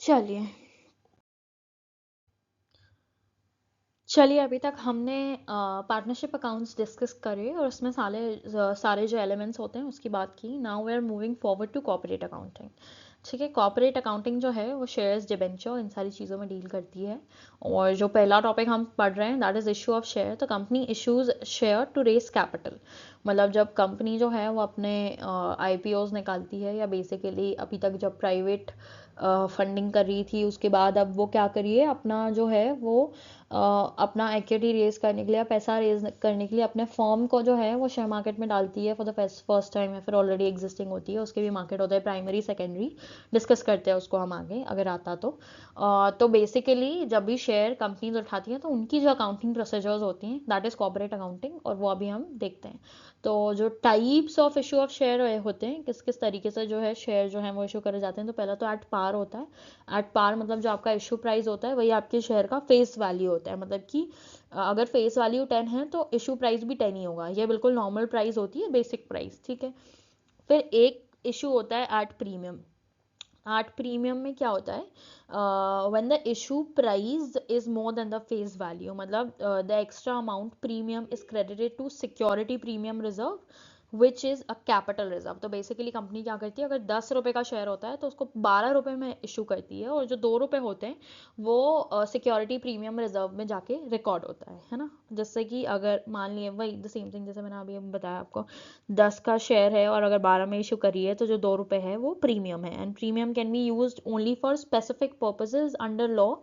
चलिए, चलिए अभी तक हमने partnership accounts discuss करे और उसमें सारे सारे जो एलिमेंट्स होते हैं उसकी बात की। Now we are moving forward to corporate accounting, ठीक है। कॉर्पोरेट अकाउंटिंग जो है वो शेयर्स, डिबेंचर, इन सारी चीज़ों में डील करती है। और जो पहला टॉपिक हम पढ़ रहे हैं that is issue of share. तो company issues share to raise capital, मतलब जब कंपनी जो है वो अपने आईपीओज निकालती है, या बेसिकली अभी तक जब प्राइवेट फंडिंग कर रही थी उसके बाद अब वो क्या करिए अपना जो है वो अपना इक्विटी रेज करने के लिए, पैसा रेज करने के लिए अपने फर्म को जो है वो शेयर मार्केट में डालती है फॉर द फर्स्ट टाइम, या फिर ऑलरेडी एग्जिस्टिंग होती है, उसके भी मार्केट होता है प्राइमरी सेकेंडरी, डिस्कस करते हैं उसको हम आगे अगर आता तो बेसिकली जब भी शेयर कंपनीज उठाती हैं तो उनकी जो अकाउंटिंग प्रोसीजर्स होती हैं दैट इज कॉर्पोरेट अकाउंटिंग, और वो अभी हम देखते हैं। तो जो types of issue of share होते हैं, किस किस तरीके से जो है शेयर जो है वो इशू करे जाते हैं, तो पहला तो एट पार होता है। एट पार मतलब जो आपका इशू प्राइस होता है वही आपके शेयर का फेस वैल्यू होता है, मतलब कि अगर फेस वैल्यू 10 है तो इशू प्राइस भी 10 ही होगा, ये बिल्कुल नॉर्मल प्राइस होती है, बेसिक प्राइस, ठीक है। फिर एक इशू होता है एट प्रीमियम। एट प्रीमियम में क्या होता है, when the issue price is more than the face value, मतलब the extra amount premium is credited to security premium reserve which is a capital reserve. तो बेसिकली कंपनी क्या करती है, अगर 10 रुपये का शेयर होता है तो उसको 12 रुपये में इशू करती है, और जो 2 रुपये होते हैं वो सिक्योरिटी प्रीमियम रिजर्व में जाके रिकॉर्ड होता है ना। जैसे कि अगर मान लिए वही द सेम थिंग जैसे मैंने अभी बताया आपको, 10 का शेयर है और अगर 12 में इशू करी है तो जो 2 रुपये है वो प्रीमियम है, and premium can be use only for specific purposes under law,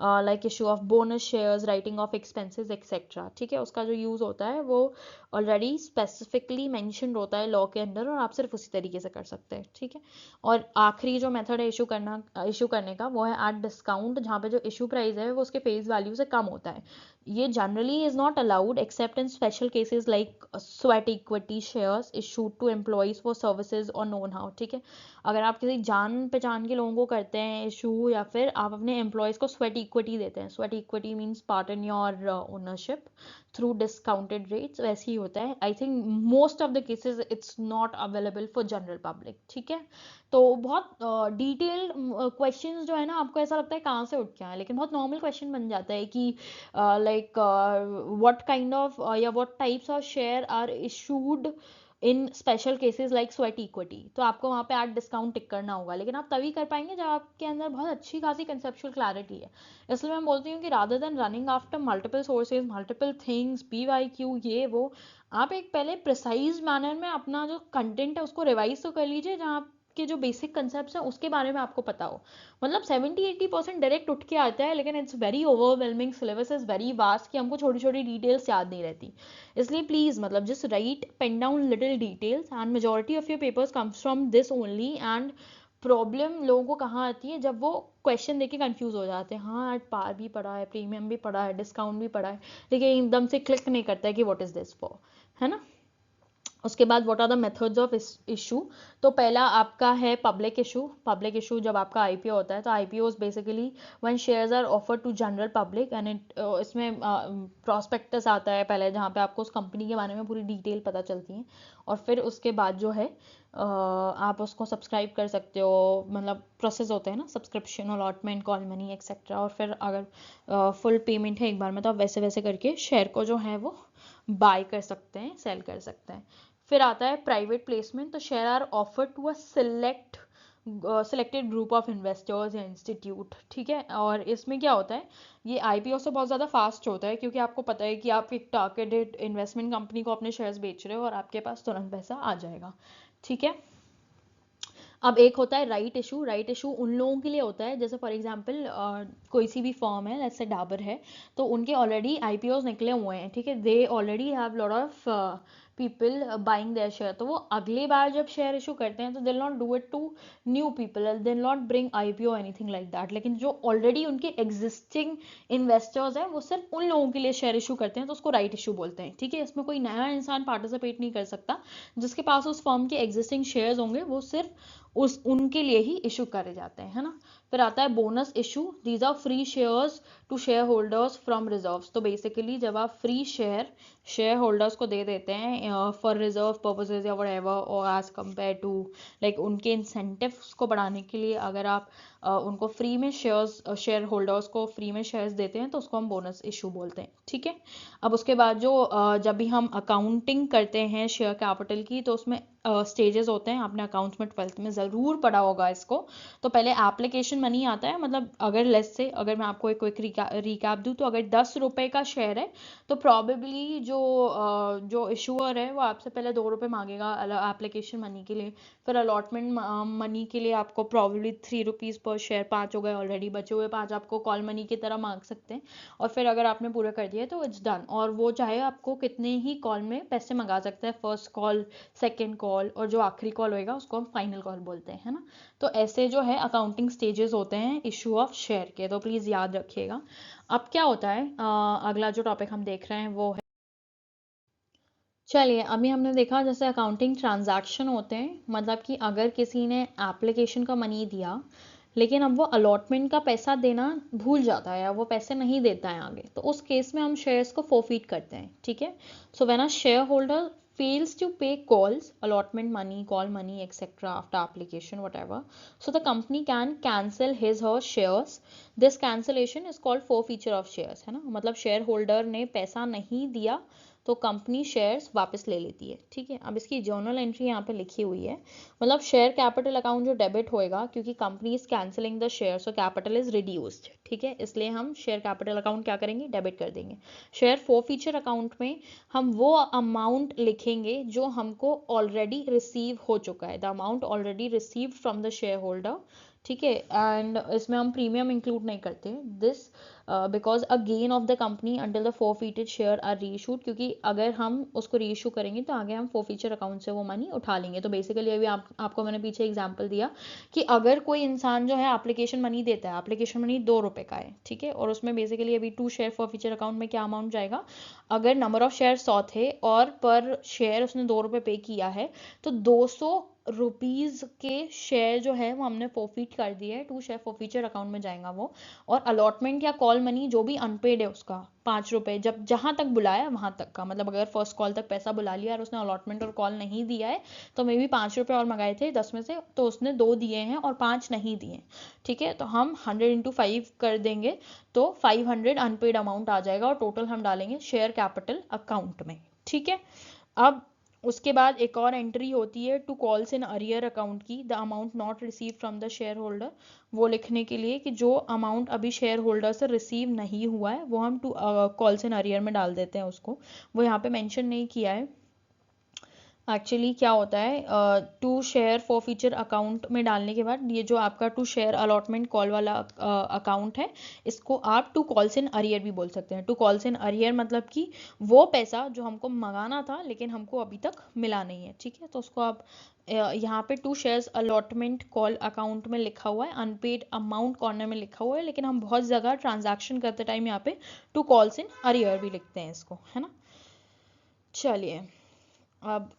like issue of bonus shares, writing of expenses etcetera, ठीक है। उसका जो यूज़ होता है वो ऑलरेडी स्पेसिफिकली मैंशनड होता है लॉ के अंदर, और आप सिर्फ उसी तरीके से कर सकते हैं, ठीक है। और आखिरी जो मेथड है इशू करने का वो है एट डिस्काउंट, जहाँ पे जो इशू प्राइस है वो उसके फेस वैल्यू से कम होता है। ये generally is not allowed except in special cases like sweat equity shares issued to employees for services और नोन हाउ, ठीक है। अगर आप किसी जान पहचान के लोगों को करते हैं इशू, या फिर आप अपने एम्प्लॉयज को स्वेट इक्विटी देते हैं, sweat equity means part in your ownership, through discounted rates, वैसे ही होता है। I think most of the cases it's not available for general public, ठीक है। तो बहुत डिटेल्ड क्वेश्चंस जो है ना, आपको ऐसा लगता है कहाँ से उठ के आए, लेकिन बहुत नॉर्मल क्वेश्चन बन जाता है कि लाइक व्हाट काइंड ऑफ या what types of share are issued in special cases like sweat equity. तो आपको वहाँ पे ऐड डिस्काउंट टिक करना होगा, लेकिन आप तभी कर पाएंगे जब आपके अंदर बहुत अच्छी खासी कंसेप्चुअल क्लैरिटी है। इसलिए मैं बोलती हूँ कि rather than running after multiple sources, multiple things, PYQ ये वो, आप एक पहले प्रिसाइज मैनर में अपना जो कंटेंट है उसको रिवाइज तो कर लीजिए, जहाँ आपके जो बेसिक कंसेप्ट हैं उसके बारे में आपको पता हो। मतलब 70-80% डायरेक्ट उठ के आता है, लेकिन it's very overwhelming, syllabus is very vast कि हमको छोटी छोटी डिटेल्स याद नहीं रहती। इसलिए प्लीज मतलब just right, pen down little details, and majority of your papers comes from this only. And problem लोगों को कहाँ आती है, जब वो क्वेश्चन देके कंफ्यूज हो जाते हैं, हाँ एट पार भी पढ़ा है, प्रीमियम भी पढ़ा है, डिस्काउंट भी पढ़ा है, लेकिन एकदम से क्लिक नहीं करता है कि व्हाट इज दिस फॉर, है ना। उसके बाद what are the methods of issue. तो पहला आपका है पब्लिक इशू। पब्लिक इशू जब आपका आईपीओ होता है, तो IPO is basically when shares are offered to general public, and इसमें प्रोस्पेक्टस आता है पहले, जहाँ पे आपको उस कंपनी के बारे में पूरी डिटेल पता चलती है। और फिर उसके बाद जो है आप उसको सब्सक्राइब कर सकते हो, मतलब प्रोसेस होते हैं ना, subscription, allotment, call money etcetera. और फिर अगर फुल पेमेंट है एक बार में, तो आप वैसे वैसे करके शेयर को जो है वो बाय कर सकते हैं, सेल कर सकते हैं। फिर आता है प्राइवेट प्लेसमेंट। तो share are offered to a selected group of investors या इंस्टीट्यूट, ठीक है। और इसमें क्या होता है, ये आईपीओ से बहुत ज़्यादा फास्ट होता है, क्योंकि आपको पता है कि आप एक टारगेटेड इन्वेस्टमेंट कंपनी को अपने शेयर्स बेच रहे हो और आपके पास तुरंत पैसा आ जाएगा, ठीक है। अब एक होता है राइट इशू। राइट इशू उन लोगों के लिए होता है, जैसे फॉर एग्जांपल कोई सी भी फर्म है, जैसे डाबर है, तो उनके ऑलरेडी आईपीओज निकले हुए हैं, ठीक है। They already have lot of people buying their share. तो वो अगली बार जब शेयर इशू करते हैं, तो they'll not do it to new people, they'll not bring IPO anything like that. लेकिन जो ऑलरेडी उनके एग्जिस्टिंग इन्वेस्टर्स हैं, वो सिर्फ उन लोगों के लिए शेयर इशू करते हैं, तो उसको राइट इशू बोलते हैं, ठीक है। इसमें कोई नया इंसान पार्टिसिपेट नहीं कर सकता। जिसके पास उस फर्म के एग्जिस्टिंग शेयर्स होंगे, वो सिर्फ उस उनके लिए ही इशू करे जाते हैं, है ना। फिर आता है bonus issue. These are free shares to share holders from reserves. तो बेसिकली जब आप फ्री शेयर होल्डर्स को दे देते हैं फॉर रिजर्व पर्पसेज या व्हाटएवर, और एज कंपेयर टू लाइक उनके इंसेंटिव्स को बढ़ाने के लिए, अगर आप उनको फ्री में शेयर होल्डर्स को फ्री में शेयर्स देते हैं, तो उसको हम बोनस इशू बोलते हैं, ठीक है। अब उसके बाद जो जब भी हम अकाउंटिंग करते हैं शेयर कैपिटल की, तो उसमें स्टेजेस होते हैं। आपने अकाउंट्स में 12th में ज़रूर पढ़ा होगा इसको। तो पहले एप्लीकेशन मनी आता है, मतलब अगर लेस से, अगर मैं आपको एक क्विक रिकैप दूं, तो अगर 10 रुपए का शेयर है, तो प्रॉबेबली जो इशूअर है वो आपसे पहले 2 रुपए मांगेगा एप्लीकेशन मनी के लिए। फिर अलॉटमेंट मनी के लिए आपको प्रॉबेबली 3 रुपीज़ पर शेयर, 5 हो गए ऑलरेडी, बचे हुए 5 आपको कॉल मनी की तरह मांग सकते हैं। और फिर अगर आपने पूरा कर दिया तो इट्स डन। और वो चाहे आपको कितने ही कॉल में पैसे मंगा सकते हैं, फर्स्ट कॉल, सेकेंड कॉल, और जो आखिरी कॉल होएगा उसको हम फाइनल कॉल बोलते हैं, है ना। तो ऐसे जो है अकाउंटिंग स्टेजेस होते हैं इशू ऑफ शेयर के, तो प्लीज़ याद रखिएगा। अब क्या होता है, अगला जो टॉपिक हम देख रहे हैं वो है, चलिए अभी हमने देखा जैसे अकाउंटिंग ट्रांजैक्शन होते हैं, मतलब कि अगर किसी ने एप्लीकेशन का मनी दिया, लेकिन अब वो अलॉटमेंट का पैसा देना भूल जाता है या वो पैसे नहीं देता है आगे, तो उस केस में हम शेयर्स को फोरफीट करते हैं, ठीक है। So when a share holder fails to pay calls, allotment money, call money, etc. after application, whatever, so the company can cancel his or her shares. This cancellation is called forfeiture of shares, है ना। मतलब share holder ने पैसा नहीं दिया, तो company shares वापस ले लेती है, ठीक है। अब इसकी जर्नल एंट्री यहाँ पे लिखी हुई है। मतलब शेयर कैपिटल अकाउंट जो डेबिट होएगा, क्योंकि company is cancelling the share, so capital is reduced, ठीक है। इसलिए हम शेयर कैपिटल अकाउंट क्या करेंगे, डेबिट कर देंगे। शेयर फोरफीचर अकाउंट में हम वो अमाउंट लिखेंगे जो हमको ऑलरेडी रिसीव हो चुका है, the amount already received from the share holder, ठीक है। एंड इसमें हम प्रीमियम इंक्लूड नहीं करते, this because a gain of the company until the forfeited share are reissued, क्योंकि अगर हम उसको रीइशू करेंगे तो आगे हम फोरफीचर अकाउंट से वो मनी उठा लेंगे। तो बेसिकली अभी आपको मैंने पीछे एग्जांपल दिया कि अगर कोई इंसान जो है एप्लीकेशन मनी देता है, एप्लीकेशन मनी 2 रुपए का है, ठीक है, और उसमें बेसिकली अभी 2 शेयर फोरफीचर अकाउंट में क्या अमाउंट जाएगा, अगर नंबर ऑफ शेयर 100 थे और पर शेयर उसने 2 रुपए पे किया है, तो 200 रुपीज के शेयर जो है वो हमने फोरफीट कर दिए है, 2 शेयर फोरफीचर अकाउंट में जाएगा वो। और अलॉटमेंट या कॉल कॉल मनी जो भी अनपेड है उसका 5 रुपये, जब जहाँ तक बुलाया वहाँ तक का, मतलब अगर फर्स्ट कॉल तक पैसा बुला लिया और उसने अलॉटमेंट और कॉल नहीं दिया है तो मे बी 5 रुपये और मंगाए थे 10 में से, तो उसने 2 दिए हैं और 5 नहीं दिए, ठीक है। तो हम 100 × 5 कर देंगे तो 500 अनपेड अमाउंट आ जाएगा और टोटल हम डालेंगे शेयर कैपिटल अकाउंट में, ठीक है। अब उसके बाद एक और एंट्री होती है to calls in arrear account की, the amount not receive from the share holder, वो लिखने के लिए कि जो अमाउंट अभी शेयर होल्डर से रिसीव नहीं हुआ है वो हम टू कॉल्स इन अरियर में डाल देते हैं उसको, वो यहाँ पे मेंशन नहीं किया है। एक्चुअली क्या होता है, to share forfeiture account में डालने के बाद ये जो आपका टू शेयर अलॉटमेंट कॉल वाला अकाउंट है, इसको आप टू कॉल्स इन अरियर भी बोल सकते हैं। टू कॉल्स इन अरियर मतलब कि वो पैसा जो हमको मंगाना था लेकिन हमको अभी तक मिला नहीं है, ठीक है। तो उसको आप यहाँ पे to shares allotment call account में लिखा हुआ है, अनपेड अमाउंट कॉर्नर में लिखा हुआ है, लेकिन हम बहुत जगह ट्रांजैक्शन करते टाइम यहाँ पे टू कॉल्स इन अरियर भी लिखते हैं इसको, है ना। चलिए अब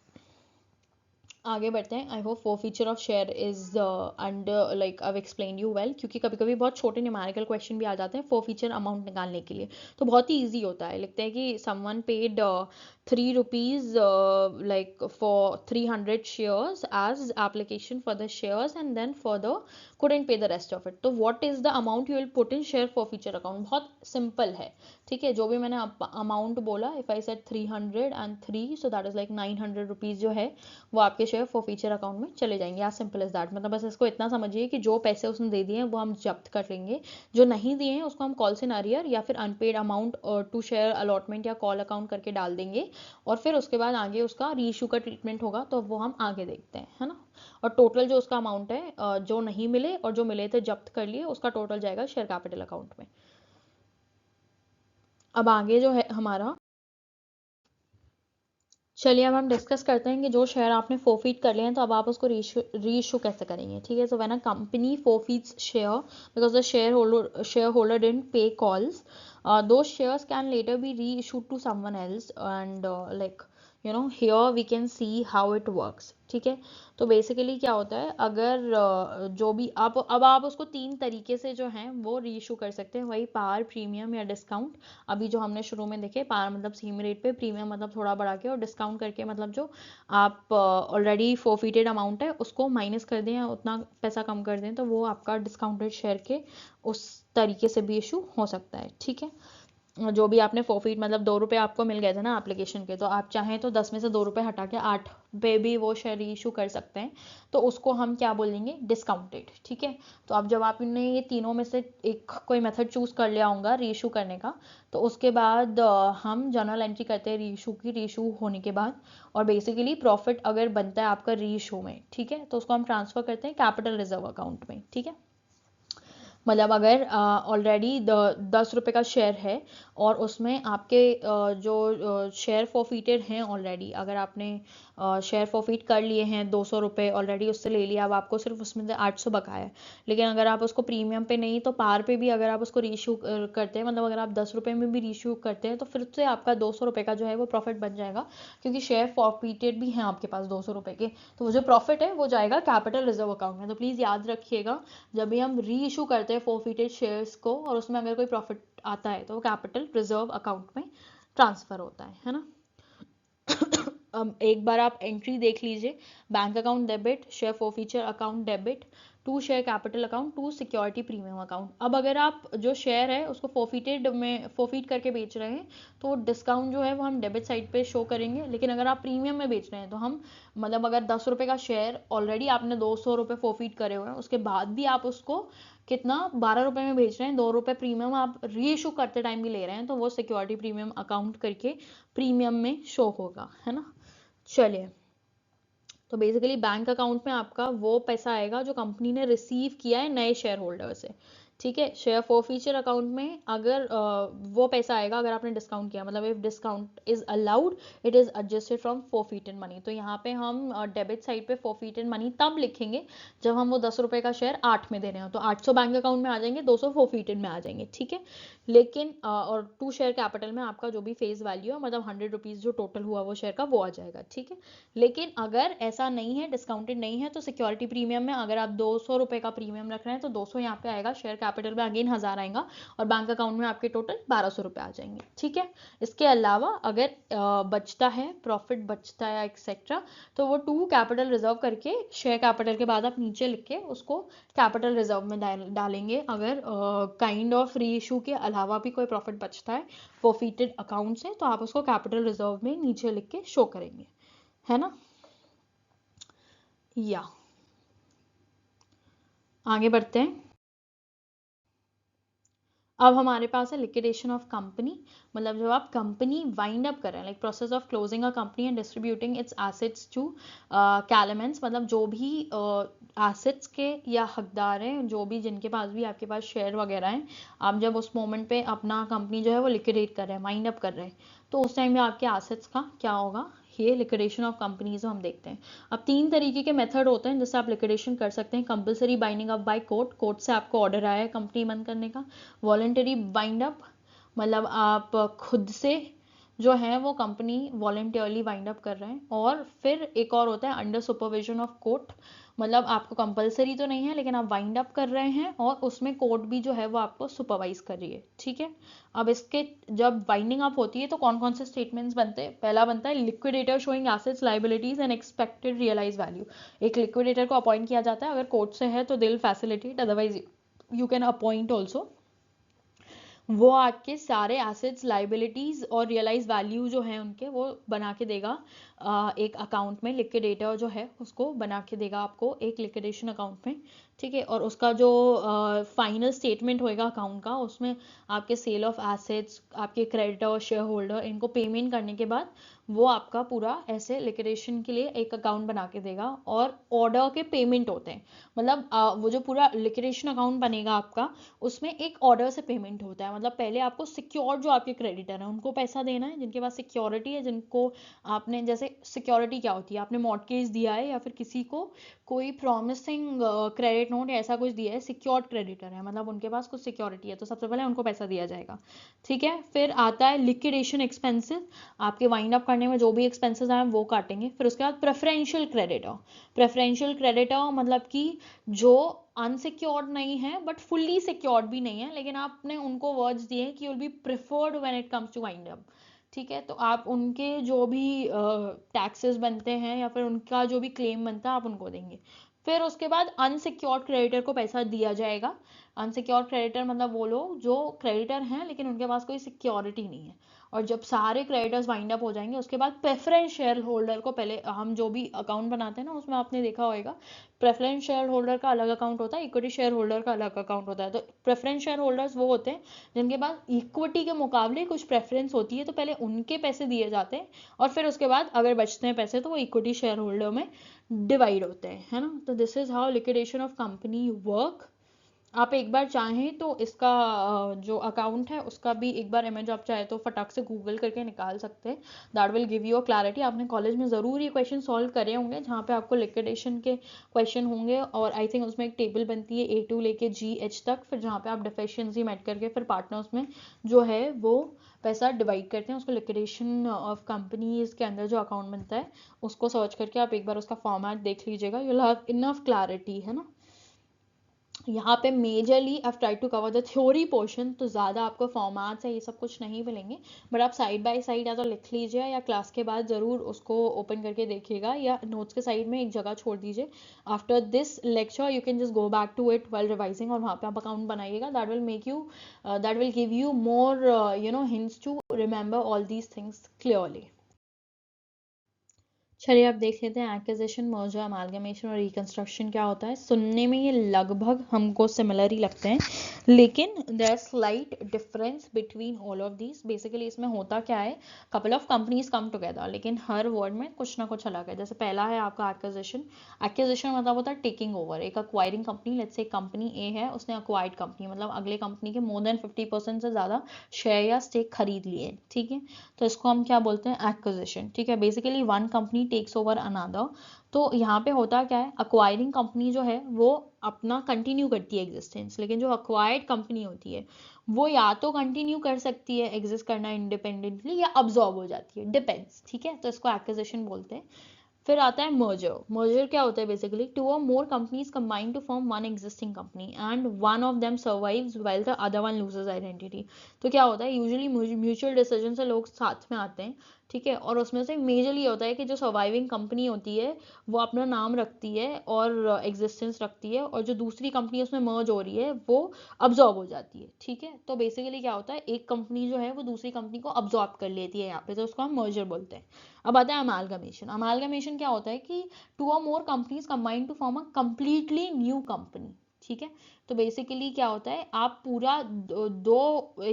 आगे बढ़ते हैं। I hope for feature of share is under like I explain you well, क्योंकि कभी कभी बहुत छोटे न्यूमेरिकल क्वेश्चन भी आ जाते हैं फॉर फीचर अमाउंट निकालने के लिए, तो बहुत ही ईजी होता है। लिखते हैं कि someone paid 3 rupees like for 300 shares as application for the shares and then for the couldn't pay the rest of it, तो what is the amount you will put in share forfeiture account, बहुत simple है, ठीक है। जो भी मैंने amount बोला, if I said 303, so that is like 900 rupees जो है वो आपके शेयर फॉरफीचर अकाउंट में चले जाएंगे, एज सिंपल एज दैट। मतलब बस इसको इतना समझिए कि जो पैसे उसने दे दिए हैं वो हम जब्त कर लेंगे, जो नहीं दिए हैं उसको हम कॉल्स इन अरियर या फिर unpaid amount to share allotment या कॉल अकाउंट करके डाल देंगे, और फिर उसके बाद आगे उसका री इशू का ट्रीटमेंट होगा तो वो हम आगे देखते हैं, है ना। और टोटल जो उसका अमाउंट है, जो नहीं मिले और जो मिले थे जब्त कर लिए, उसका टोटल जाएगा शेयर कैपिटल अकाउंट में। अब आगे जो है हमारा, चलिए अब हम डिस्कस करते हैं कि जो शेयर आपने फोरफीट कर लिए हैं तो अब आप उसको री इशू कैसे करेंगे, ठीक है। So when a company forfeits share because the share holder didn't pay calls, those shares can later be reissued to someone else and like here we can see how it works, ठीक है। तो बेसिकली क्या होता है, अगर जो भी अब आप उसको 3 तरीके से जो है वो रीइशू कर सकते हैं, वही पार, प्रीमियम या डिस्काउंट। अभी जो हमने शुरू में देखे, पार मतलब सेम रेट पे, प्रीमियम मतलब थोड़ा बढ़ा के, और डिस्काउंट करके मतलब जो आप ऑलरेडी फोरफीटेड अमाउंट है उसको माइनस कर दें या उतना पैसा कम कर दें, तो वो आपका डिस्काउंटेड शेयर के उस तरीके से भी इशू हो सकता है, ठीक है। जो भी आपने फोरफीट मतलब 2 रुपये आपको मिल गए थे ना एप्लीकेशन के, तो आप चाहें तो 10 में से 2 रुपये हटा के 8 पे भी वो शेयर इशू कर सकते हैं, तो उसको हम क्या बोलेंगे, डिस्काउंटेड, ठीक है। तो अब जब आपने ये तीनों में से एक कोई मेथड चूज कर लिया होगा री इशू करने का, तो उसके बाद हम जर्नल एंट्री करते हैं री इशू की, री इशू होने के बाद, और बेसिकली प्रॉफिट अगर बनता है आपका री इशू में, ठीक है, तो उसको हम ट्रांसफर करते हैं कैपिटल रिजर्व अकाउंट में, ठीक है। मतलब अगर ऑलरेडी 10 रुपये का शेयर है और उसमें आपके जो शेयर फॉरफीटेड हैं ऑलरेडी, अगर आपने शेयर फॉरफीट कर लिए हैं 200 रुपये ऑलरेडी उससे ले लिया, अब आपको सिर्फ उसमें से 800 बकाया है, लेकिन अगर आप उसको प्रीमियम पे नहीं तो पार पे भी अगर आप उसको रीइशू करते हैं, मतलब अगर आप 10 रुपये में भी रीइशू करते हैं तो फिर से आपका 200 रुपये का जो है वो प्रॉफिट बन जाएगा, क्योंकि शेयर फॉरफीटेड भी हैं आपके पास 200 रुपये के, तो वो जो प्रॉफिट है वो जाएगा कैपिटल रिजर्व अकाउंट में। तो प्लीज़ याद रखिएगा, जब भी हम री इशू करते हैं फोरफीटेड शेयर्स को और उसमें अगर कोई प्रॉफिट आता है तो वो कैपिटल रिजर्व अकाउंट में ट्रांसफर होता है ना। अब एक बार आप एंट्री देख लीजिए, bank account debit, share forfeiture account debit, to share capital account, to security premium account. अब अगर आप जो शेयर है उसको फोरफीटेड में फोरफीट करके बेच रहे हैं तो डिस्काउंट जो है वो हम डेबिट साइड पे शो करेंगे, लेकिन अगर आप प्रीमियम में बेच रहे हैं तो हम मतलब अगर 10 रुपये का शेयर ऑलरेडी आपने 200 रुपये फोरफीट करे हुए हैं, उसके बाद भी आप उसको कितना 12 रुपये में बेच रहे हैं, 2 रुपये प्रीमियम आप री इशू करते टाइम भी ले रहे हैं, तो वो सिक्योरिटी प्रीमियम अकाउंट करके प्रीमियम में शो होगा, है ना। चलिए, तो बेसिकली बैंक अकाउंट में आपका वो पैसा आएगा जो कंपनी ने रिसीव किया है नए शेयर होल्डर से, ठीक है। शेयर फॉरफीचर अकाउंट में अगर वो पैसा आएगा अगर आपने डिस्काउंट किया, मतलब if discount is allowed it is adjusted from forfeited money, तो यहाँ पे हम डेबिट साइड पे फॉरफीटेड मनी तब लिखेंगे जब हम वो 10 रुपये का शेयर 8 में दे रहे हो, तो 800 बैंक अकाउंट में आ जाएंगे, 200 फॉरफीटेड में आ जाएंगे, ठीक है। लेकिन और टू शेयर कैपिटल में आपका जो भी फेस वैल्यू है, मतलब 100 रुपीज़ जो टोटल हुआ वो शेयर का, वो आ जाएगा, ठीक है। लेकिन अगर ऐसा नहीं है, डिस्काउंटेड नहीं है, तो सिक्योरिटी प्रीमियम में अगर आप 200 रुपये का प्रीमियम रख रहे हैं तो 200 यहाँ पे आएगा शेयर कैपिटल में अगेन 1000 आएगा और बैंक अकाउंट में आपके टोटल 1200 रुपये आ जाएंगे, ठीक है। इसके अलावा अगर बचता है, प्रॉफिट बचता है एक्सेट्रा, तो वो 2 कैपिटल रिजर्व करके शेयर कैपिटल के बाद आप नीचे लिख के उसको कैपिटल रिजर्व में डालेंगे। अगर काइंड ऑफ री इशू के अलावा भी कोई प्रॉफिट बचता है फोरफिटेड अकाउंट से, तो आप उसको कैपिटल रिजर्व में नीचे लिख के शो करेंगे, है ना। या आगे बढ़ते हैं। अब हमारे पास है लिक्विडेशन ऑफ कंपनी, मतलब जब आप कंपनी वाइंड अप कर रहे हैं, like process of closing a company and distributing its assets to claimants, मतलब जो भी एसेट्स के या हकदार हैं, जो भी जिनके पास भी आपके पास शेयर वगैरह हैं, आप जब उस मोमेंट पे अपना कंपनी जो है वो लिक्विडेट कर रहे हैं, वाइंड अप कर रहे हैं, तो उस टाइम में आपके एसेट्स का क्या होगा, ये लिक्विडेशन ऑफ कंपनीज हम देखते हैं। अब 3 तरीके के मेथड होते हैं जिससे आप लिक्विडेशन कर सकते हैं। Compulsory binding up by court, court से आपको ऑर्डर आया है कंपनी बंद करने का। वॉलंटरी बाइंड अप, मतलब आप खुद से जो है वो कंपनी वॉलंटियरली वाइंड अप कर रहे हैं। और फिर एक और होता है अंडर सुपरविजन ऑफ कोर्ट, मतलब आपको कंपलसरी तो नहीं है लेकिन आप वाइंड अप कर रहे हैं और उसमें कोर्ट भी जो है वो आपको सुपरवाइज कर रही है, ठीक है। अब इसके जब वाइंडिंग अप होती है तो कौन कौन से स्टेटमेंट्स बनते हैं। पहला बनता है liquidator showing assets, liabilities and expected realize value. एक लिक्विडेटर को अपॉइंट किया जाता है, अगर कोर्ट से है तो they will facilitate, otherwise you can appoint also. वो आपके सारे एसेट्स, लाइबिलिटीज और रियलाइज वैल्यू जो है उनके वो बना के देगा एक अकाउंट में। लिक्विडेटर जो है उसको बना के देगा आपको एक लिक्विडेशन अकाउंट में, ठीक है। और उसका जो फाइनल स्टेटमेंट होएगा अकाउंट का, उसमें आपके सेल ऑफ एसेट्स, आपके क्रेडिटर और शेयर होल्डर, इनको पेमेंट करने के बाद वो आपका पूरा ऐसे लिक्विडेशन के लिए एक अकाउंट बना के देगा। और ऑर्डर के पेमेंट होते हैं, मतलब वो जो पूरा लिक्विडेशन अकाउंट बनेगा आपका, उसमें एक ऑर्डर से पेमेंट होता है। मतलब पहले आपको सिक्योर जो आपके क्रेडिटर हैं उनको पैसा देना है, जिनके पास सिक्योरिटी है, जिनको आपने, जैसे सिक्योरिटी क्या होती है, आपने मॉर्टगेज दिया है या फिर किसी को कोई प्रॉमिसिंग क्रेडिट नोट या ऐसा कुछ दिया है, सिक्योर्ड क्रेडिटर है, मतलब उनके पास कुछ सिक्योरिटी है, तो सबसे पहले उनको पैसा दिया जाएगा, ठीक है। फिर आता है लिक्विडेशन एक्सपेंसेस, आपके वाइंड अप करने में जो भी एक्सपेंसेस आए वो काटेंगे। फिर उसके बाद प्रेफरेंशियल क्रेडिटर, प्रेफरेंशियल क्रेडिटर मतलब कि जो अनसिक्योर्ड नहीं है बट फुल्ली सिक्योर्ड भी नहीं है, लेकिन आपने उनको वर्ड्स दिए हैं कि will be preferred when it comes to wind up, ठीक है। तो आप उनके जो भी टैक्सेस बनते हैं या फिर उनका जो भी क्लेम बनता है आप उनको देंगे। फिर उसके बाद अनसिक्योर्ड क्रेडिटर को पैसा दिया जाएगा। अनसिक्योर्ड क्रेडिटर मतलब वो लोग जो क्रेडिटर हैं लेकिन उनके पास कोई सिक्योरिटी नहीं है। और जब सारे क्रेडिटर्स वाइंड अप हो जाएंगे उसके बाद प्रेफरेंस शेयर होल्डर को, पहले हम जो भी अकाउंट बनाते हैं ना उसमें आपने देखा होगा प्रेफरेंस शेयर होल्डर का अलग अकाउंट होता है, इक्विटी शेयर होल्डर का अलग अकाउंट होता है। तो प्रेफरेंस शेयर होल्डर्स वो होते हैं जिनके पास इक्विटी के मुकाबले कुछ प्रेफरेंस होती है, तो पहले उनके पैसे दिए जाते हैं और फिर उसके बाद अगर बचते हैं पैसे तो वो इक्विटी शेयर होल्डर में डिवाइड होते हैं, है ना। तो this is how liquidation of company work. आप एक बार चाहें तो इसका जो अकाउंट है उसका भी एक बार इमेज आप चाहे तो फटाक से गूगल करके निकाल सकते हैं, that will give you a clarity. आपने कॉलेज में ज़रूर ये क्वेश्चन सॉल्व करे होंगे जहाँ पे आपको लिक्विडेशन के क्वेश्चन होंगे, और आई थिंक उसमें एक टेबल बनती है A2 लेके GH तक, फिर जहाँ पे आप डिफिशियंसी मेट करके फिर पार्टनर्स में जो है वो पैसा डिवाइड करते हैं, उसको लिक्विडेशन ऑफ कंपनीज के अंदर जो अकाउंट बनता है उसको सर्च करके आप एक बार उसका फॉर्मेट देख लीजिएगा, you will have enough clarity, है ना। यहाँ पे majorly I try to cover the theory portion, तो ज़्यादा आपको फॉर्मेट्स है ये सब कुछ नहीं मिलेंगे, बट आप साइड बाय साइड या तो लिख लीजिए या क्लास के बाद ज़रूर उसको ओपन करके देखिएगा या नोट्स के साइड में एक जगह छोड़ दीजिए। After this lecture you can just go back to it while revising और वहाँ पे आप अकाउंट बनाइएगा, that will make you that will give you more hints to remember all these things clearly. चलिए अब देख लेते हैं एक्विजिशन, मर्जर, अमालगमेशन और रिकंस्ट्रक्शन क्या होता है। सुनने में ये लगभग हमको सिमिलर ही लगते हैं, लेकिन there slight difference between all of these. Basically इसमें होता क्या है, couple of companies come together, लेकिन हर वर्ड में कुछ ना कुछ अलग है। जैसे पहला है आपका एक्विजिशन। एक्विजिशन मतलब होता है टेकिंग ओवर, एक acquiring company, let's say company A है, उसने अक्वायर्ड कंपनी मतलब अगले कंपनी के मोर देन 50% से ज़्यादा शेयर या स्टेक खरीद लिए, ठीक है। तो इसको हम क्या बोलते हैं, एक्विजिशन, ठीक है। Basically one company takes over another. तो यहाँ पे होता क्या है, अक्वायरिंग कंपनी जो है वो अपना कंटिन्यू करती है एग्जिस्टेंस, लेकिन जो अक्वायर्ड कंपनी होती है वो या तो कंटिन्यू कर सकती है एग्जिस्ट करना इंडिपेंडेंटली या अब्जॉर्ब हो जाती है, डिपेंड्स, ठीक है। तो इसको एक्विजिशन बोलते हैं। फिर आता है मर्जर। मर्जर क्या होता है basically, two or more companies combine to form one existing company and one of them survives while the other one loses identity. तो क्या होता है, यूजुअली म्यूचुअल डिसीजन से लोग साथ में आते हैं, ठीक है, और उसमें से मेजरली ये होता है कि जो सर्वाइविंग कंपनी होती है वो अपना नाम रखती है और एग्जिस्टेंस रखती है, और जो दूसरी कंपनी उसमें मर्ज हो रही है वो अब्जॉर्ब हो जाती है, ठीक है। तो बेसिकली क्या होता है, एक कंपनी जो है वो दूसरी कंपनी को अब्जॉर्ब कर लेती है यहाँ पे, तो उसको हम मर्जर बोलते हैं। अब आता है अमालगमेशन। अमालगमेशन क्या होता है कि two or more companies combine to form a completely new company, ठीक है। तो बेसिकली क्या होता है, आप पूरा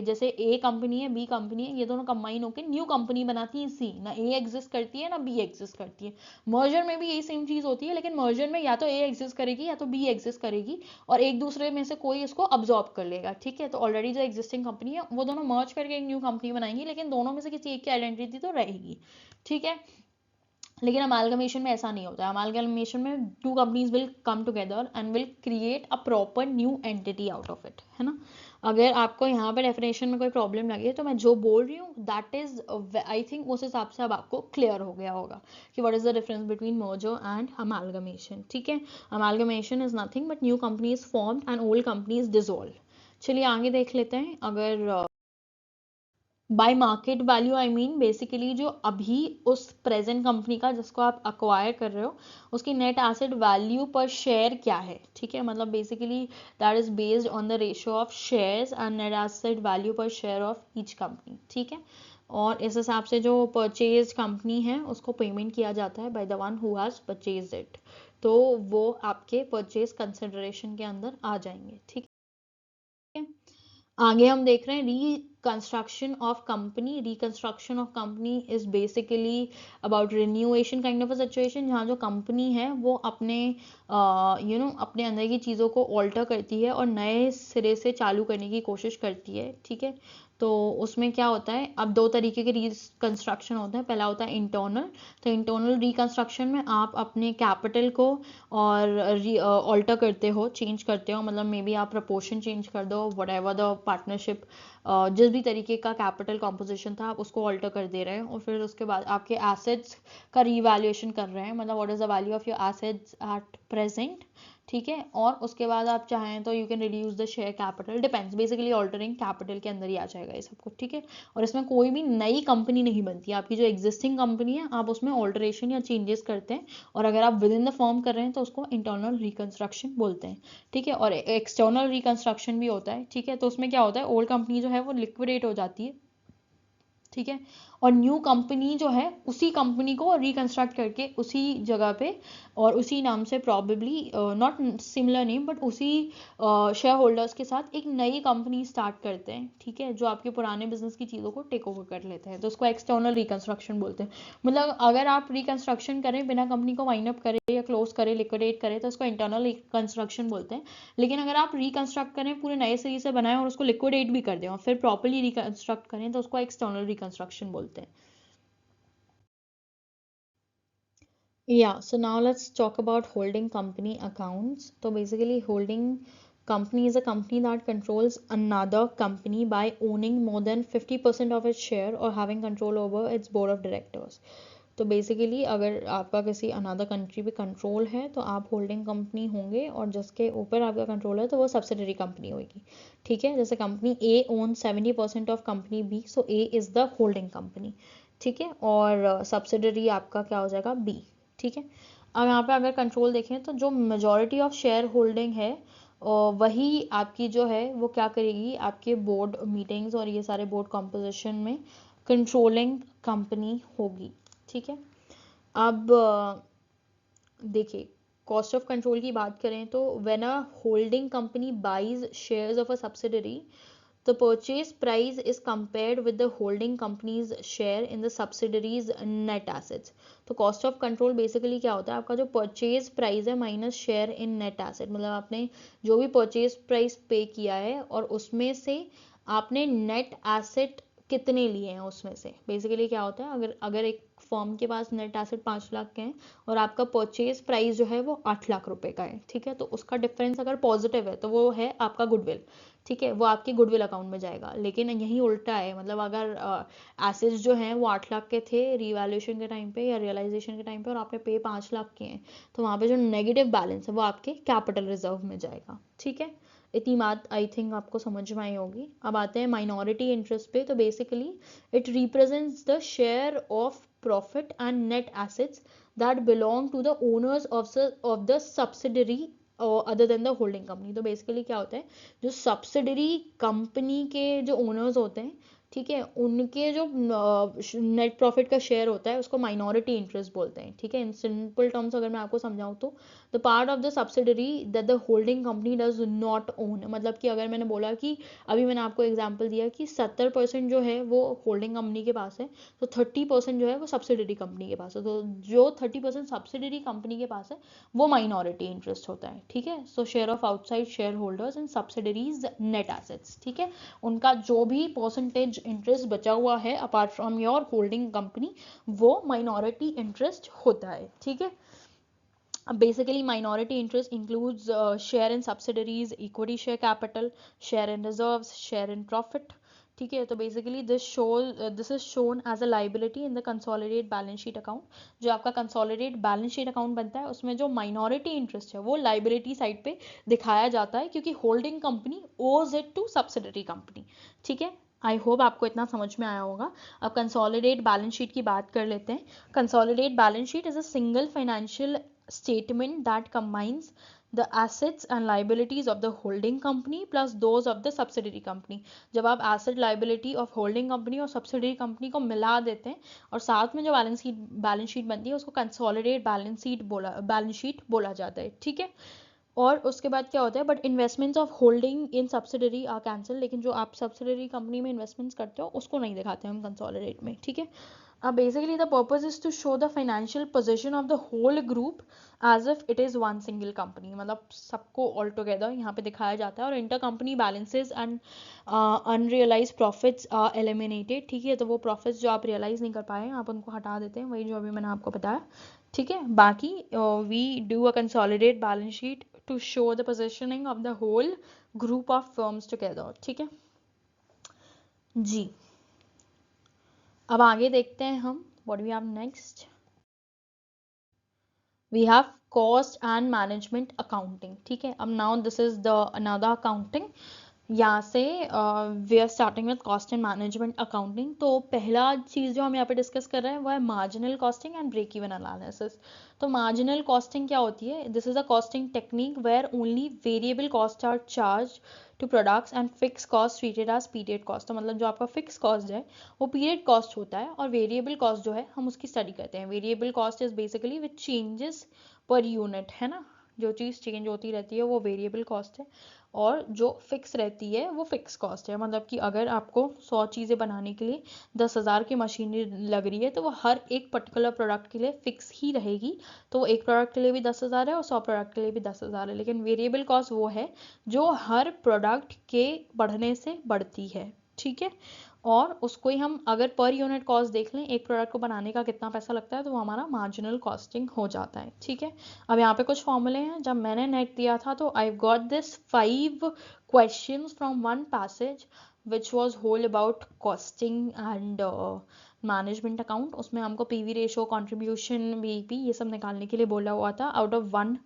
जैसे ए कंपनी है, बी कंपनी है, ये दोनों कंबाइन होकर न्यू कंपनी बनाती है सी, ना ए एग्जिस्ट करती है ना बी एग्जिस्ट करती है। मर्जर में भी यही सेम चीज होती है, लेकिन मर्जर में या तो ए एग्जिस्ट करेगी या तो बी एग्जिस्ट करेगी, और एक दूसरे में से कोई इसको अब्जॉर्ब कर लेगा, ठीक है। तो ऑलरेडी जो एग्जिस्टिंग कंपनी है वो दोनों मर्ज करके एक न्यू कंपनी बनाएंगी, लेकिन दोनों में से किसी एक की आइडेंटिटी तो रहेगी, ठीक है। लेकिन अमालगमेशन में ऐसा नहीं होता है। अमालगमेशन में two companies will come together and will create a proper new entity out of it, है ना। अगर आपको यहाँ पे डेफिनेशन में कोई प्रॉब्लम लगे तो मैं जो बोल रही हूँ दैट इज, आई थिंक उस हिसाब से अब आपको क्लियर हो गया होगा कि what is the difference between merger and amalgamation, ठीक है। Amalgamation is nothing but new company is formed and old company is dissolve. चलिए आगे देख लेते हैं। अगर bye market value I mean basically जो अभी उस प्रेजेंट कंपनी का जिसको आप अक्वायर कर रहे हो उसकी नेट एसेट वैल्यू पर शेयर क्या है, ठीक है। मतलब basically that is based on the ratio of shares and net asset value पर शेयर ऑफ ईच कंपनी, ठीक है। और इस हिसाब से जो परचेज कंपनी है उसको पेमेंट किया जाता है by the one who has purchase it, तो वो आपके परचेज कंसिडरेशन के अंदर आ जाएंगे, ठीक है। आगे हम देख रहे हैं reconstruction of company. Reconstruction of company is basically about renovation kind of a situation, जहाँ जो कंपनी है वो अपने अपने अंदर की चीज़ों को ऑल्टर करती है और नए सिरे से चालू करने की कोशिश करती है, ठीक है। तो उसमें क्या होता है, अब दो तरीके के रिकंस्ट्रक्शन होते हैं। पहला होता है इंटरनल। तो इंटरनल रिकंस्ट्रक्शन में आप अपने कैपिटल को और ऑल्टर करते हो, चेंज करते हो, मतलब मे बी आप प्रपोर्शन चेंज कर दो, वट एवर द पार्टनरशिप, जिस भी तरीके का कैपिटल कॉम्पोजिशन था आप उसको ऑल्टर कर दे रहे हैं, और फिर उसके बाद आपके एसेट्स का रीवैल्यूएशन कर रहे हैं, मतलब what is the value of your assets at present, ठीक है। और उसके बाद आप चाहें तो you can reduce the share capital, depends, basically altering capital के अंदर ही आ जाएगा ये सब कुछ, ठीक है। और इसमें कोई भी नई कंपनी नहीं बनती, आपकी जो एग्जिस्टिंग कंपनी है आप उसमें ऑल्टरेशन या चेंजेस करते हैं, और अगर आप विद इन द फर्म कर रहे हैं तो उसको इंटरनल रिकंस्ट्रक्शन बोलते हैं, ठीक है। और एक्सटर्नल रिकंस्ट्रक्शन भी होता है, ठीक है। तो उसमें क्या होता है, ओल्ड कंपनी जो है वो लिक्विडेट हो जाती है, ठीक है, और न्यू कंपनी जो है उसी कंपनी को रिकंस्ट्रक्ट करके उसी जगह पे और उसी नाम से, probably not similar name but उसी शेयर होल्डर्स के साथ एक नई कंपनी स्टार्ट करते हैं, ठीक है, जो आपके पुराने बिजनेस की चीज़ों को टेक ओवर कर लेते हैं, तो उसको एक्सटर्नल रिकंस्ट्रक्शन बोलते हैं। मतलब अगर आप रिकंस्ट्रक्शन करें बिना कंपनी को वाइंड अप करें या क्लोज करें, लिक्विडेट करें, तो उसको इंटरनल रिकंस्ट्रक्शन बोलते हैं। लेकिन अगर आप रिकंस्ट्रक्ट करें, पूरे नए सिरे से बनाएं और उसको लिक्विडेट भी कर दें और फिर प्रॉपरली रिकंस्ट्रक्ट करें, तो उसको एक्सटर्नल रिकंस्ट्रक्शन बोलते हैं। Yeah, so now let's talk about holding company accounts. So basically, holding company is a company that controls another company by owning more than 50% of its share or having control over its board of directors. तो basically अगर आपका किसी another country पे control है तो आप holding company होंगे, और जिसके ऊपर आपका कंट्रोल है तो वो सब्सिडरी कंपनी होगी, ठीक है। जैसे company A own 70% of company B, so A is the holding company, ठीक है, और सब्सिडरी आपका क्या हो जाएगा, बी, ठीक है। अब यहाँ पे अगर कंट्रोल देखें तो जो मेजॉरिटी ऑफ शेयर होल्डिंग है वही आपकी जो है वो क्या करेगी, आपके बोर्ड मीटिंग्स और ये सारे बोर्ड कॉम्पोजिशन में कंट्रोलिंग कंपनी होगी, ठीक है। अब देखिए, कॉस्ट ऑफ कंट्रोल की बात करें तो when a holding company buys shares of a subsidiary, the purchase price is compared with the holding company's share in the subsidiary's net assets. तो cost of control basically क्या होता है, आपका जो purchase price है minus share in net asset, मतलब आपने जो भी purchase price पे किया है और उसमें से आपने net asset कितने लिए हैं उसमें से। बेसिकली क्या होता है, अगर अगर एक फर्म के पास नेट एसेट 5 लाख के हैं और आपका परचेज प्राइस जो है वो 8 लाख रुपए का है, ठीक है, तो उसका डिफरेंस अगर पॉजिटिव है तो वो है आपका गुडविल, ठीक है, वो आपके गुडविल अकाउंट में जाएगा। लेकिन यही उल्टा है, मतलब अगर एसेट्स जो हैं वो 8 लाख के थे रीवैल्यूएशन के टाइम पे या रियलाइजेशन के टाइम पे, और आपने पे 5 लाख के हैं, तो वहाँ पे जो नेगेटिव बैलेंस है वो आपके कैपिटल रिजर्व में जाएगा। ठीक है, इतनी बात आई थिंक आपको समझ में आई होगी। अब आते हैं माइनॉरिटी इंटरेस्ट पे। तो basically it represents the share of profit and net assets that belong to the owners of the subsidiary other than the holding company. तो बेसिकली क्या होता है, जो सब्सिडरी कंपनी के जो ओनर्स होते हैं, ठीक है, उनके जो नेट प्रॉफिट का शेयर होता है उसको माइनॉरिटी इंटरेस्ट बोलते हैं। ठीक है, इन सिंपल टर्म्स अगर मैं आपको समझाऊं तो the part of the subsidiary that the holding company does not own. मतलब कि अगर मैंने बोला कि अभी मैंने आपको एग्जांपल दिया कि 70% जो है वो होल्डिंग कंपनी के पास है, तो 30% जो है वो सब्सिडरी कंपनी के पास है। तो जो 30% सब्सिडरी कंपनी के पास है वो माइनॉरिटी इंटरेस्ट होता है। ठीक है, सो share of outside share holders and subsidiaries net assets. ठीक है, उनका जो भी परसेंटेज इंटरेस्ट बचा हुआ है apart from your holding company, वो माइनॉरिटी इंटरेस्ट होता है। ठीक है, अब basically minority interest includes share in subsidiaries, equity share capital, share in reserves, share in profit. ठीक है, तो basically this is shown as a liability in the consolidate balance sheet account. जो आपका कंसोलिडेट बैलेंस शीट अकाउंट बनता है उसमें जो minority interest है वो लाइबिलिटी साइड पे दिखाया जाता है, क्योंकि होल्डिंग कंपनी ओज इट टू सब्सिडरी कंपनी। ठीक है, आई होप आपको इतना समझ में आया होगा। अब कंसोलिडेट बैलेंस शीट की बात कर लेते हैं। Consolidate balance sheet is a single financial statement that combines the assets and liabilities of the holding company plus those of the subsidiary company। जब आप asset liability of holding company और subsidiary company को मिला देते हैं और साथ में जो बैलेंस शीट बनती है उसको कंसोलिडेट बैलेंस शीट बोला जाता है। ठीक है, और उसके बाद क्या होता है, but investments of holding in subsidiary are cancel. लेकिन जो आप सब्सिडरी कंपनी में इन्वेस्टमेंट्स करते हो उसको नहीं दिखाते हम कंसोलिडेट में। ठीक है, अब basically the purpose is to show the financial position of the whole group as if it is one single company. मतलब सबको ऑल टुगेदर यहाँ पे दिखाया जाता है, और inter company balances and unrealise profits are eliminated. ठीक है, तो वो प्रॉफिट्स जो आप रियलाइज नहीं कर पाए आप उनको हटा देते हैं, वही जो अभी मैंने आपको बताया। ठीक है, बाकी we do a consolidate balance sheet to show the positioning of the whole group of firms together। ठीक है जी, अब आगे देखते हैं हम what we have next। we have cost and management accounting। ठीक है, अब now this is the another accounting। यहाँ से we are starting with cost and management accounting. तो पहला चीज़ जो हम यहाँ पे डिस्कस कर रहे हैं वो है marginal costing and break even analysis. तो मार्जिनल कॉस्टिंग क्या होती है, this is a costing technique where only variable cost are charge to products and fix cost treated as period cost. तो मतलब जो आपका फिक्स कॉस्ट है वो पीरियड कॉस्ट होता है, और वेरिएबल कॉस्ट जो है हम उसकी स्टडी करते हैं। Variable cost is basically which changes per unit, है ना, जो चीज़ चेंज होती रहती है वो वेरिएबल कॉस्ट है, और जो फिक्स रहती है वो फिक्स कॉस्ट है। मतलब कि अगर आपको 100 चीज़ें बनाने के लिए 10,000 की मशीनरी लग रही है तो वो हर एक पर्टिकुलर प्रोडक्ट के लिए फिक्स ही रहेगी। तो एक प्रोडक्ट के लिए भी 10,000 है और 100 प्रोडक्ट के लिए भी 10,000 है। लेकिन वेरिएबल कॉस्ट वो है जो हर प्रोडक्ट के बढ़ने से बढ़ती है। ठीक है, और उसको ही हम अगर पर यूनिट कॉस्ट देख लें, एक प्रोडक्ट को बनाने का कितना पैसा लगता है, तो वो हमारा मार्जिनल कॉस्टिंग हो जाता है। ठीक है, अब यहाँ पे कुछ फॉर्मूले हैं। जब मैंने नेट दिया था तो I got this 5 questions from one passage which was whole about costing and management account. उसमें हमको पीवी रेशो, कंट्रीब्यूशन, बीईपी ये सब निकालने के लिए बोला हुआ था out of one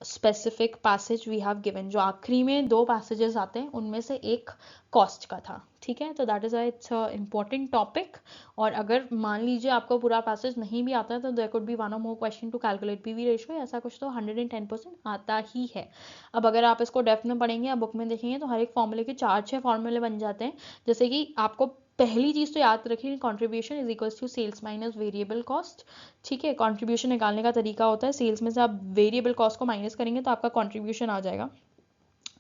specific passage we have given. जो आखिरी में 2 पैसेजेस आते हैं उनमें से एक कॉस्ट का था। ठीक है, तो that is it's important topic. और अगर मान लीजिए आपको पूरा पैसेज नहीं भी आता है तो there could be one or more question to calculate PV ratio, ऐसा कुछ तो 110% आता ही है। अब अगर आप इसको डेप्थ में पढ़ेंगे या बुक में देखेंगे तो हर एक फॉर्मूले के 4-6 फॉर्मूले बन जाते हैं। जैसे कि आपको पहली चीज तो याद रखिए, contribution is equals to sales minus variable cost. ठीक है, कंट्रीब्यूशन निकालने का तरीका होता है, सेल्स में से आप वेरिएबल कॉस्ट को माइनस करेंगे तो आपका कंट्रीब्यूशन आ जाएगा।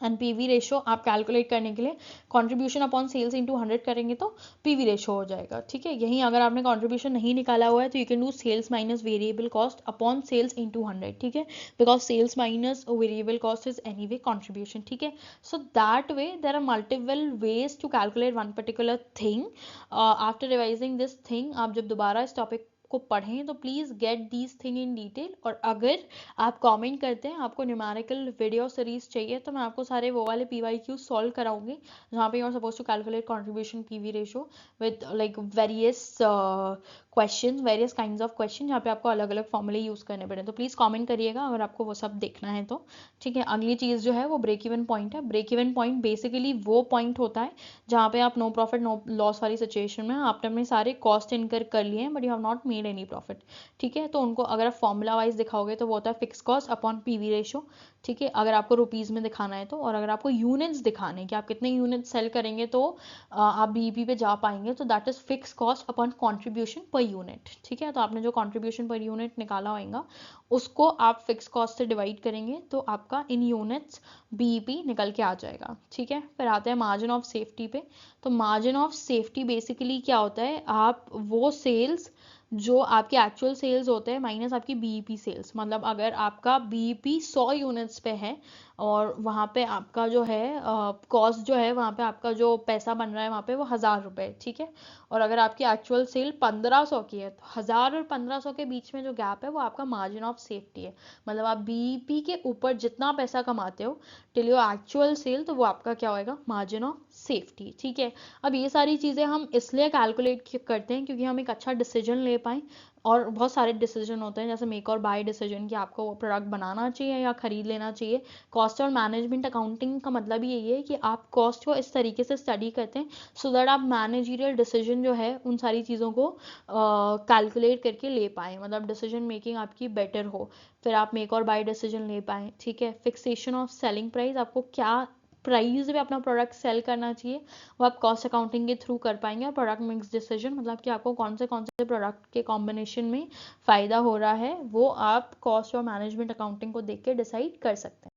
एंड पीवी रेशो आप कैलकुलेट करने के लिए कंट्रीब्यूशन अपॉन सेल्स इंटू 100 करेंगे तो पीवी रेशो हो जाएगा। ठीक है, यहीं अगर आपने कंट्रीब्यूशन नहीं निकाला हुआ है तो you can do sales minus variable cost upon sales into 100। ठीक है, because sales minus variable cost is any way contribution. ठीक है, so that way there are multiple ways to calculate one particular thing. After revising this thing, आप जब दोबारा इस topic को पढ़ें तो please get these thing in detail. और अगर आप कमेंट करते हैं आपको न्यूमेरिकल वीडियो सीरीज चाहिए तो मैं आपको सारे वो वाले PYQ सॉल्व कराऊंगी जहाँ पे you are suppose to calculate contribution PV ratio with like various question, various kinds of question जहाँ पे आपको अलग अलग फॉर्मूले यूज़ करने पड़े। तो प्लीज़ कमेंट करिएगा अगर आपको वो सब देखना है तो, ठीक है। अगली चीज़ जो है वो ब्रेक इवन पॉइंट है। ब्रेक इवन पॉइंट बेसिकली वो पॉइंट होता है जहाँ पे आप नो प्रॉफिट नो लॉस वाली सिचुएशन में आपने अपने सारे कॉस्ट इनकर कर लिए हैं but you have not made any profit, ठीक है। तो उनको अगर आप फॉर्मूला वाइज दिखाओगे तो वो होता है fix cost upon PV ratio, ठीक है, अगर आपको रुपीज़ में दिखाना है तो। और अगर आपको यूनिट्स दिखाने कि आप कितने यूनिट्स सेल करेंगे तो आप BEP पे जा पाएंगे तो that is fix cost upon contribution per unit, ठीक है। तो आपने जो कंट्रीब्यूशन पर यूनिट निकाला होगा उसको आप फिक्स कॉस्ट से डिवाइड करेंगे तो आपका इन यूनिट्स BEP निकल के आ जाएगा, ठीक है। फिर आते हैं मार्जिन ऑफ सेफ्टी पे। तो मार्जिन ऑफ सेफ्टी बेसिकली क्या होता है, आप वो सेल्स जो आपके एक्चुअल सेल्स होते हैं माइनस आपकी BEP सेल्स, मतलब अगर आपका BEP 100 यूनिट्स पे है और वहाँ पे आपका जो है कॉस्ट जो है वहाँ पे आपका जो पैसा बन रहा है वहाँ पे वो 1000 रुपये, ठीक है। और अगर आपकी एक्चुअल सेल 1500 की है तो 1000 और 1500 के बीच में जो गैप है वो आपका मार्जिन ऑफ सेफ्टी है। मतलब आप BEP के ऊपर जितना पैसा कमाते हो टिल योर एक्चुअल सेल तो वो आपका क्या होएगा, मार्जिन ऑफ सेफ्टी, ठीक है। अब ये सारी चीज़ें हम इसलिए कैलकुलेट करते हैं क्योंकि हम एक अच्छा डिसीजन ले पाएँ। और बहुत सारे डिसीजन होते हैं जैसे मेक और बाय डिसीजन कि आपको वो प्रोडक्ट बनाना चाहिए या खरीद लेना चाहिए। कॉस्ट और मैनेजमेंट अकाउंटिंग का मतलब ही यही है कि आप कॉस्ट को इस तरीके से स्टडी करते हैं सो दैट आप मैनेजरियल डिसीजन जो है उन सारी चीज़ों को कैलकुलेट करके ले पाएँ, मतलब डिसीजन मेकिंग आपकी बेटर हो। फिर आप मेक और बाय डिसीजन ले पाएँ, ठीक है। फिक्सेशन ऑफ सेलिंग प्राइस, आपको क्या प्राइस पे अपना प्रोडक्ट सेल करना चाहिए वो आप कॉस्ट अकाउंटिंग के थ्रू कर पाएंगे। और प्रोडक्ट मिक्स डिसीजन मतलब कि आपको कौन से प्रोडक्ट के कॉम्बिनेशन में फ़ायदा हो रहा है वो आप कॉस्ट और मैनेजमेंट अकाउंटिंग को देख के डिसाइड कर सकते हैं,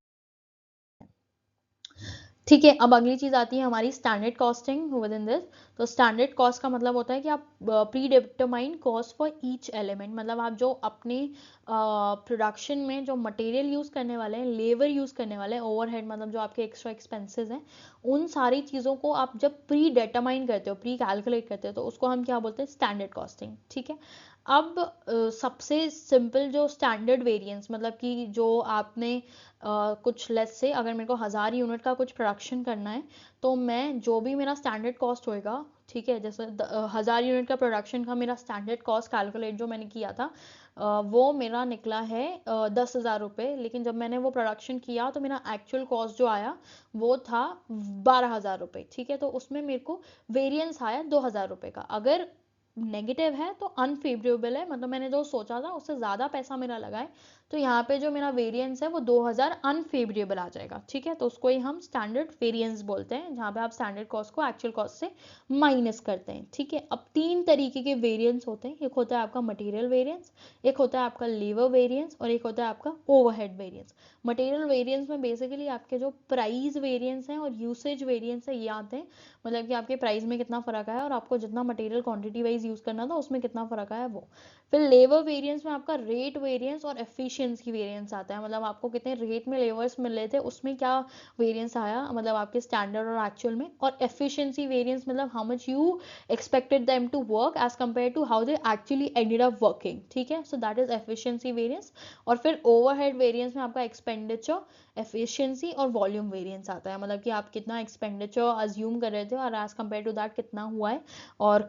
ठीक है। अब अगली चीज़ आती है हमारी standard costing with in this. तो स्टैंडर्ड कॉस्ट का मतलब होता है कि आप pre determine cost for each element, मतलब आप जो अपने प्रोडक्शन में जो मटेरियल यूज़ करने वाले हैं, लेबर यूज़ करने वाले हैं, ओवरहेड मतलब जो आपके एक्स्ट्रा एक्सपेंसेस हैं, उन सारी चीज़ों को आप जब प्री डिटरमाइन करते हो, प्री कैलकुलेट करते हो तो उसको हम क्या बोलते हैं, स्टैंडर्ड कॉस्टिंग, ठीक है। अब सबसे सिंपल जो स्टैंडर्ड वेरिएंस मतलब कि जो आपने कुछ लेस से अगर मेरे को 1000 यूनिट का कुछ प्रोडक्शन करना है तो मैं जो भी मेरा स्टैंडर्ड कॉस्ट होएगा, ठीक है, जैसे 1000 यूनिट का प्रोडक्शन का मेरा स्टैंडर्ड कॉस्ट कैलकुलेट जो मैंने किया था वो मेरा निकला है 10,000 रुपये। लेकिन जब मैंने वो प्रोडक्शन किया तो मेरा एक्चुअल कॉस्ट जो आया वो था 12,000 रुपये, ठीक है। तो उसमें मेरे को वेरिएंस आया 2,000 रुपये का। अगर नेगेटिव है तो अनफेवरेबल है, मतलब मैंने जो सोचा था उससे ज़्यादा पैसा मेरा लगा है तो यहाँ पे जो मेरा वेरिएंस है वो 2000 अनफेवरेबल आ जाएगा, ठीक है। तो उसको ही हम स्टैंडर्ड वेरिएंस बोलते हैं जहाँ पे आप स्टैंडर्ड कॉस्ट को एक्चुअल कॉस्ट से माइनस करते हैं, ठीक है। अब 3 तरीके के वेरिएंस होते हैं, एक होता है आपका मटेरियल वेरिएंस, एक होता है आपका लेबर वेरिएंस और एक होता है आपका ओवरहेड वेरिएंस। मटेरियल वेरिएंस में बेसिकली आपके जो प्राइस वेरिएंस हैं और यूसेज वेरिएंस है ये आते हैं, मतलब कि आपके प्राइस में कितना फ़र्क आया और आपको जितना मटेरियल क्वांटिटी वाइज यूज़ करना था उसमें कितना फ़र्क आया वो। फिर लेबर वेरिएंस में आपका रेट वेरिएंस और एफिशिएंसी वेरिएंस आता है, मतलब आपको कितने रेट में लेबर्स मिल रहे थे उसमें क्या वेरिएंस आया, मतलब आपके स्टैंडर्ड और एक्चुअल में। और एफिशिएंसी वेरिएंस मतलब how much you expected them to work as compare to how they actually ended up working, ठीक है। So that is efficiency variance. और फिर ओवरहेड वेरिएंस में आपका एक्सपेंडिचर, एफिशिएंसी और वॉल्यूम वेरिएंस आता है, मतलब कि आप कितना एक्सपेंडिचर अज्यूम कर रहे थे और एज कम्पेयर टू दैट कितना हुआ है। और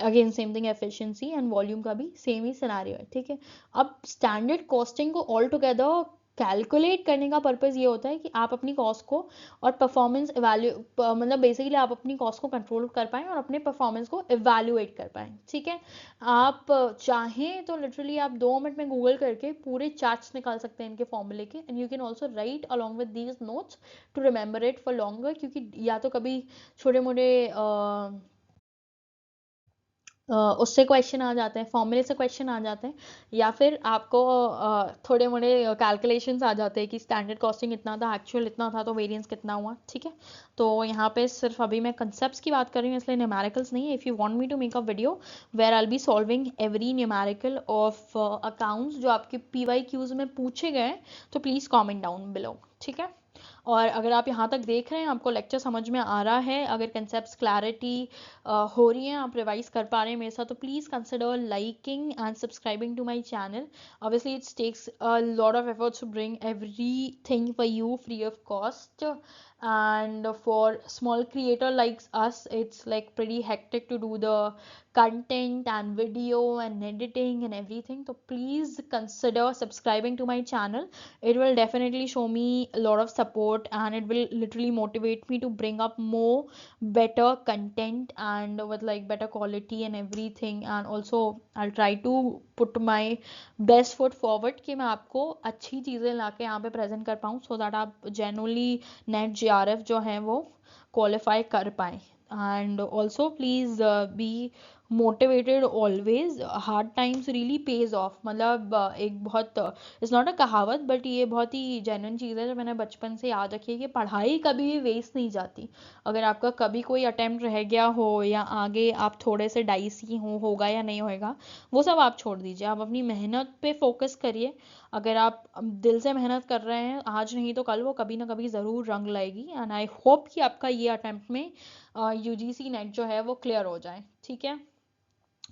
again same thing efficiency and volume का भी सेम ही सिनेरियो है, ठीक है। अब स्टैंडर्ड कॉस्टिंग को ऑल टुगेदर कैलकुलेट करने का पर्पज़ ये होता है कि आप अपनी कॉस्ट को और परफॉर्मेंस इवैल्यू मतलब बेसिकली आप अपनी कॉस्ट को कंट्रोल कर पाएँ और अपने परफॉर्मेंस को इवैल्यूएट कर पाएँ, ठीक है। आप चाहें तो लिटरली आप 2 मिनट में गूगल करके पूरे चार्ट्स निकाल सकते हैं इनके फॉर्मूले के and you can also write along with these notes to remember it for longer, क्योंकि या तो कभी छोटे मोटे उससे क्वेश्चन आ जाते हैं, फॉर्मूले से क्वेश्चन आ जाते हैं, या फिर आपको थोड़े मोड़े कैलकुलेशंस आ जाते हैं कि स्टैंडर्ड कॉस्टिंग इतना था, एक्चुअल इतना था, तो वेरिएंस कितना हुआ, ठीक है। तो यहाँ पे सिर्फ अभी मैं कंसेप्ट्स की बात कर रही हूँ इसलिए न्यूमेरिकल्स नहीं है। If you want me to make a video where I will be solving every numerical of accounts जो आपके PYQs में पूछे गए तो प्लीज़ कॉमेंट डाउन बिलो, ठीक है। और अगर आप यहाँ तक देख रहे हैं, आपको लेक्चर समझ में आ रहा है, अगर कंसेप्ट क्लैरिटी हो रही है, आप रिवाइज कर पा रहे हैं मेरे साथ, तो please consider liking and subscribing to my channel. Obviously it takes a lot of efforts to bring everything for you free of cost, and for small creator like us it's like pretty hectic to do the content and video and editing and everything. So please consider subscribing to my channel. It will definitely show me a lot of support, and it will literally motivate me to bring up more better content and with like better quality and everything. And also I'll try to put my best foot forward कि मैं आपको अच्छी चीज़ें ला के यहाँ पे present कर पाऊँ, सो दैट आप जेनुअनली नेट JRF जो है वो क्वालिफाई कर पाएँ. And also please be motivated always. Hard times really page of. मतलब एक बहुत इट्स नॉट अ कहावत, बट ये बहुत ही जेन्युइन चीज़ है जो मैंने बचपन से याद रखी है कि पढ़ाई कभी भी वेस्ट नहीं जाती. अगर आपका कभी कोई अटेम्प्ट रह गया हो या आगे आप थोड़े से डाइसी होगा या नहीं होएगा, वो सब आप छोड़ दीजिए. आप अपनी मेहनत पे फोकस करिए. अगर आप दिल से मेहनत कर रहे हैं, आज नहीं तो कल वो कभी ना कभी ज़रूर रंग लाएगी. एंड आई होप कि आपका ये अटेम्प्ट में UGC नेट जो है वो क्लियर हो जाए. ठीक है.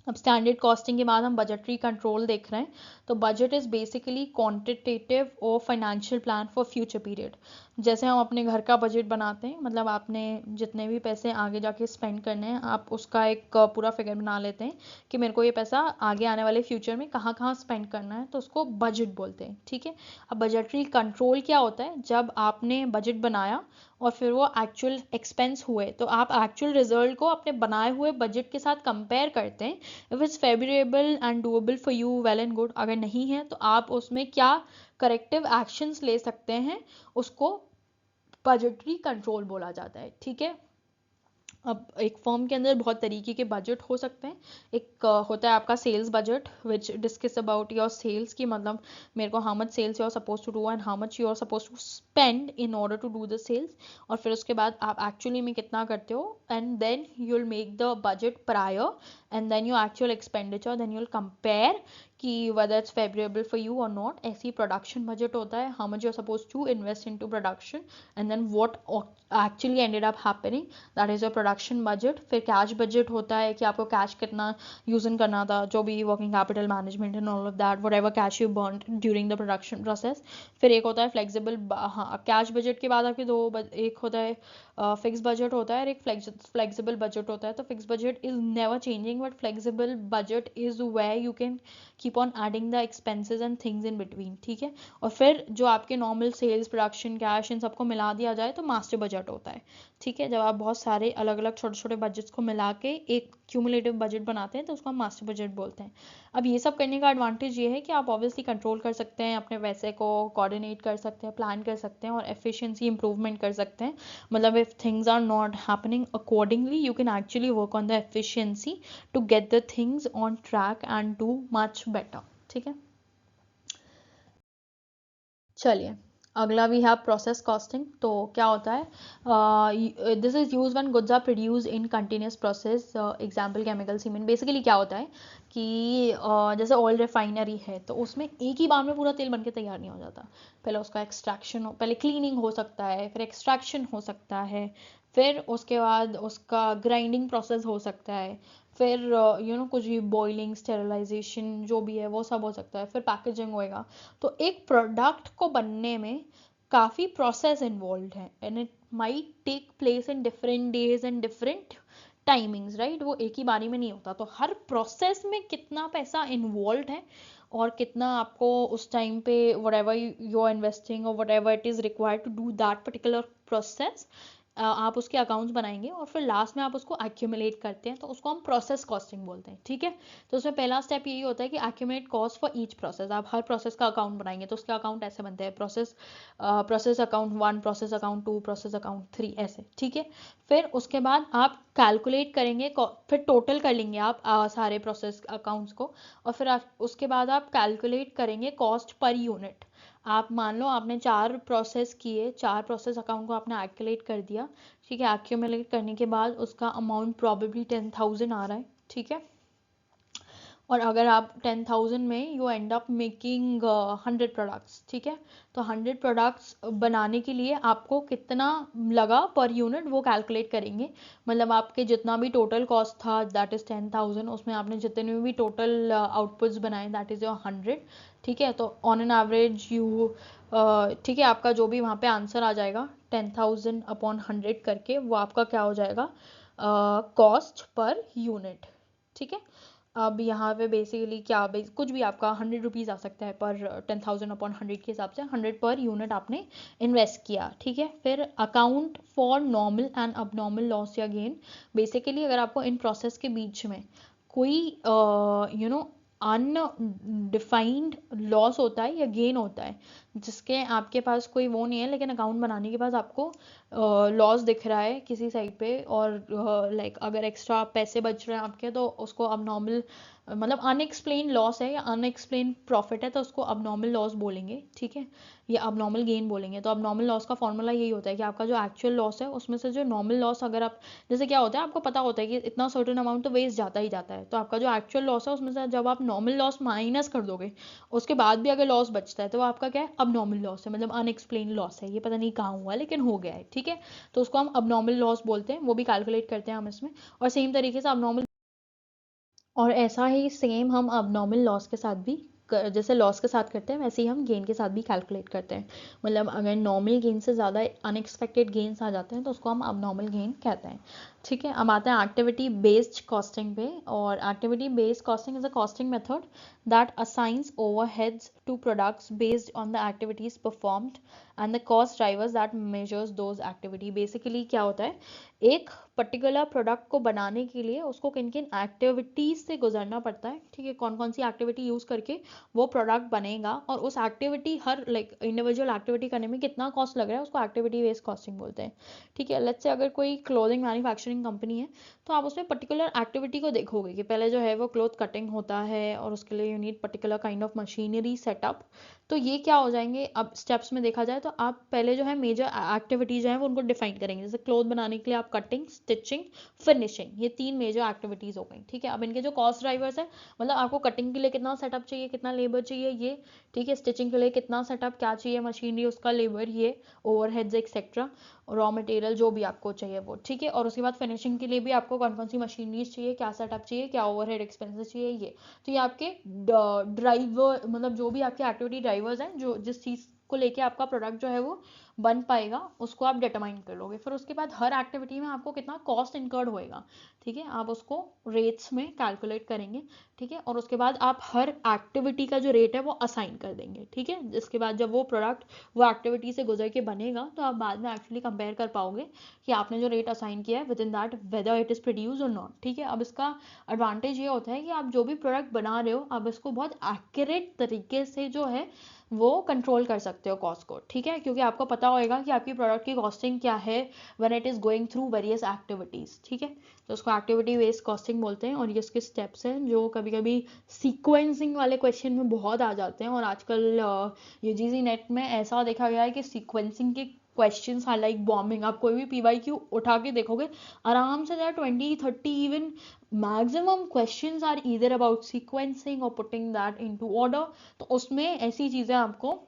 अब स्टैंडर्ड कॉस्टिंग के बाद हम बजटरी कंट्रोल देख रहे हैं. तो बजट इज़ बेसिकली क्वांटिटेटिव और financial plan for future period. जैसे हम अपने घर का बजट बनाते हैं, मतलब आपने जितने भी पैसे आगे जाके स्पेंड करने हैं, आप उसका एक पूरा फिगर बना लेते हैं कि मेरे को ये पैसा आगे आने वाले फ्यूचर में कहाँ कहाँ स्पेंड करना है, तो उसको बजट बोलते हैं. ठीक है. अब बजटरी कंट्रोल क्या होता है? जब आपने बजट बनाया और फिर वो एक्चुअल एक्सपेंस हुए, तो आप एक्चुअल रिजल्ट को अपने बनाए हुए बजट के साथ कंपेयर करते हैं. If it's favourable and doable for you, well and good. अगर नहीं है तो आप उसमें क्या करेक्टिव एक्शंस ले सकते हैं, उसको बजटरी कंट्रोल बोला जाता है. ठीक है. अब एक फर्म के अंदर बहुत तरीके के बजट हो सकते हैं. एक होता है आपका sales budget, which discuss about your sales, की मतलब मेरे को how much sales you are suppose to do and how much you are suppose to spend in order to do the sales. और फिर उसके बाद आप एक्चुअली में कितना करते हो, and then you will make the budget prior, and then your actual expenditure, then you will compare कि whether it's favorable for you or not. ऐसी प्रोडक्शन बजट होता है, how much you're supposed to invest into production, and then what actually ended up happening, that is your production budget. फिर cash budget होता है कि आपको cash कितना use in करना था, जो भी working capital management and all of that, whatever cash you burnt during the production process. फिर एक होता है फ्लेक्सिबल. हाँ, कैश बजट के बाद आपके दो एक होता है फिक्स बजट होता है और एक फ्लेक्सिबल बजट होता है. तो fix budget is never changing, but flexible budget is where you can keep on adding the expenses and things in between. ठीक है. और फिर जो आपके नॉर्मल सेल्स, प्रोडक्शन, कैश, इन सबको मिला दिया जाए तो मास्टर बजट होता है. ठीक है. जब आप बहुत सारे अलग अलग छोटे छोटे बजट्स को मिला के एक क्यूमुलेटिव बजट बनाते हैं तो उसको हम मास्टर बजट बोलते हैं. अब ये सब करने का एडवांटेज ये है कि आप ऑब्वियसली कंट्रोल कर सकते हैं अपने पैसे को, कोऑर्डिनेट कर सकते हैं, प्लान कर सकते हैं और एफिशिएंसी इंप्रूवमेंट कर सकते हैं. मतलब if things are not happening accordingly, you can actually work on the efficiency to get the things on track and do much better. ठीक है. चलिए, अगला वी हैव प्रोसेस कॉस्टिंग. तो क्या होता है? This is use when goods are produce in continuous process. Example chemical cement. Basically क्या होता है कि जैसे ऑयल रिफाइनरी है, तो उसमें एक ही बार में पूरा तेल बनके तैयार नहीं हो जाता. पहले उसका एक्सट्रैक्शन हो, पहले क्लीनिंग हो सकता है, फिर एक्सट्रैक्शन हो सकता है, फिर उसके बाद उसका ग्राइंडिंग प्रोसेस हो सकता है, फिर कुछ भी बॉइलिंग, स्टेरिलाइजेशन जो भी है वो सब हो सकता है, फिर पैकेजिंग होएगा. तो एक प्रोडक्ट को बनने में काफ़ी प्रोसेस इन्वॉल्व है, and it might take place in different days and different timings, right. वो एक ही बारी में नहीं होता. तो हर प्रोसेस में कितना पैसा इन्वॉल्व है और कितना आपको उस टाइम पे whatever you are investing or whatever it is required to do that particular process, आप उसके अकाउंट्स बनाएंगे और फिर लास्ट में आप उसको एक्यूमुलेट करते हैं, तो उसको हम प्रोसेस कॉस्टिंग बोलते हैं. ठीक है. तो उसमें पहला स्टेप यही होता है कि accumulate cost for each process. आप हर प्रोसेस का अकाउंट बनाएंगे तो उसके अकाउंट ऐसे बनते हैं: process account 1, process account 2, process account 3, ऐसे. ठीक है. फिर उसके बाद आप कैलकुलेट करेंगे, फिर टोटल कर लेंगे आप सारे प्रोसेस अकाउंट्स को, और फिर उसके बाद आप कैलकुलेट करेंगे कॉस्ट पर यूनिट. आप मान लो आपने 4 प्रोसेस किए, 4 प्रोसेस अकाउंट को आपने एक्यूमुलेट कर दिया. ठीक है. एक्यूमुलेट करने के बाद उसका अमाउंट प्रॉबेबली 10,000 आ रहा है. ठीक है. और अगर आप 10,000 में you and up making 100 products, ठीक है, तो 100 प्रोडक्ट्स बनाने के लिए आपको कितना लगा पर यूनिट वो कैलकुलेट करेंगे। मतलब आपके जितना भी टोटल कॉस्ट था दैट इज़ 10,000, उसमें आपने जितने भी टोटल आउटपुट्स बनाए दैट इज़ योर 100, ठीक है। तो ऑन एन एवरेज यू, ठीक है, आपका जो भी वहाँ पे आंसर आ जाएगा 10,000 अपॉन 100 करके वो आपका क्या हो जाएगा, कॉस्ट पर यूनिट, ठीक है। अब यहाँ पे बेसिकली क्या कुछ भी आपका 100 रुपीज़ आ सकता है पर 10,000 अपॉन 100 के हिसाब से 100 पर यूनिट आपने इन्वेस्ट किया, ठीक है। फिर account for normal and abnormal loss या गेन। बेसिकली अगर आपको इन प्रोसेस के बीच में कोई अनडिफाइंड लॉस होता है या गेन होता है जिसके आपके पास कोई वो नहीं है, लेकिन अकाउंट बनाने के बाद आपको लॉस दिख रहा है किसी साइड पे, और लाइक अगर एक्स्ट्रा पैसे बच रहे हैं आपके तो उसको अब नॉर्मल, मतलब अनएक्सप्लेन लॉस है या अनएक्सप्लेन प्रॉफिट है तो उसको अब नॉर्मल लॉस बोलेंगे, ठीक है, या अब नॉर्मल गेन बोलेंगे। तो अब नॉर्मल लॉस का फॉर्मूला यही होता है कि आपका जो एक्चुअल लॉस है उसमें से जो नॉर्मल लॉस, अगर आप जैसे क्या होता है आपको पता होता है कि इतना सर्टेन अमाउंट तो वेस्ट जाता ही जाता है, तो आपका जो एक्चुअल लॉस है उसमें से जब आप नॉर्मल लॉस माइनस कर दोगे उसके बाद भी अगर लॉस बचता है तो वो आपका क्या है, अब नॉर्मल लॉस है, मतलब अनएक्सप्लेन लॉस है, ये पता नहीं कहाँ हुआ लेकिन हो गया है, ठीक है। तो उसको हम अब नॉर्मल लॉस बोलते हैं, वो भी कैलकुलेट करते हैं हम इसमें। और सेम तरीके से अब नॉर्मल, और ऐसा ही सेम हम अब नॉर्मल लॉस के साथ भी जैसे लॉस के साथ करते हैं वैसे ही हम गेन के साथ भी कैलकुलेट करते हैं। मतलब अगर नॉर्मल गेन से ज़्यादा अनएक्सपेक्टेड गेन्स आ जाते हैं तो उसको हम अब नॉर्मल गेन कहते हैं, ठीक है। अब आते हैं एक्टिविटी बेस्ड कॉस्टिंग पे। और activity based costing is a costing method that assigns overheads to products based on the activities performed and the cost drivers that measures those activity. Basically क्या होता है, एक पर्टिकुलर प्रोडक्ट को बनाने के लिए उसको किन किन एक्टिविटीज से गुजरना पड़ता है, ठीक है, कौन कौन सी एक्टिविटी यूज करके वो प्रोडक्ट बनेगा, और उस एक्टिविटी हर लाइक इंडिविजुअल एक्टिविटी करने में कितना कॉस्ट लग रहा है उसको एक्टिविटी बेस्ड कॉस्टिंग बोलते हैं, ठीक है। लेट्स से अगर कोई क्लोथिंग मैन्युफैक्चरिंग कंपनी है तो आप उसमें पर्टिकुलर एक्टिविटी को देखोगे कि पहले जो है वो क्लोथ कटिंग होता है और उसके लिए you need particular kind of machinery setup. तो ये क्या हो जाएंगे अब स्टेप्स में देखा जाए तो आप पहले जो है मेजर एक्टिविटीज हैं वो उनको डिफाइन करेंगे। जैसे क्लोथ बनाने के लिए आप कटिंग, स्टिचिंग, फिनिशिंग, ये 3 मेजर एक्टिविटीज हो गई, ठीक है। अब इनके जो कॉस्ट ड्राइवर्स है, मतलब आपको कटिंग के लिए कितना सेटअप चाहिए, कितना लेबर चाहिए ये, ठीक है, स्टिचिंग के लिए कितना सेटअप क्या चाहिए, मशीनरी, उसका लेबर, ये ओवरहेड्स एक्सेट्रा, रॉ मटेरियल जो भी आपको चाहिए वो, ठीक है। और उसके बाद फिनिशिंग के लिए भी आपको कौन कौन सी मशीनरीज चाहिए, क्या सेटअप चाहिए, क्या ओवरहेड एक्सपेंसेस चाहिए, ये। तो ये आपके ड्राइवर, मतलब जो भी आपके एक्टिविटी ड्राइवर्स हैं जो जिस चीज़ को लेके आपका प्रोडक्ट जो है वो बन पाएगा उसको आप डिटरमाइन कर लोगे। फिर उसके बाद हर एक्टिविटी में आपको कितना कॉस्ट इनकर्ड होएगा, ठीक है, आप उसको रेट्स में कैलकुलेट करेंगे, ठीक है। और उसके बाद आप हर एक्टिविटी का जो रेट है वो असाइन कर देंगे, ठीक है। जिसके बाद जब वो प्रोडक्ट वो एक्टिविटी से गुजर के बनेगा तो आप बाद में एक्चुअली कंपेयर कर पाओगे कि आपने जो रेट असाइन किया है with in that whether it is produce और नॉट, ठीक है। अब इसका एडवांटेज ये होता है कि आप जो भी प्रोडक्ट बना रहे हो आप इसको बहुत एक्यूरेट तरीके से जो है वो कंट्रोल कर सकते हो कॉस्ट को, ठीक है, क्योंकि आपको पता होएगा कि आपकी प्रोडक्ट की कॉस्टिंग क्या है when it is going through various activities, ठीक है। तो उसको एक्टिविटी बेस्ड कॉस्टिंग बोलते हैं। और ये उसके स्टेप्स हैं जो कभी कभी सीक्वेंसिंग वाले क्वेश्चन में बहुत आ जाते हैं, और आजकल यूजीसी नेट में ऐसा देखा गया है कि सीक्वेंसिंग के क्वेश्चंस आर लाइक बॉम्बिंग। आप कोई भी पीवाईक्यू उठा के देखोगे आराम से there 20-30 even maximum questions are either about sequencing or putting that into order। तो उसमें ऐसी चीज़ें आपको,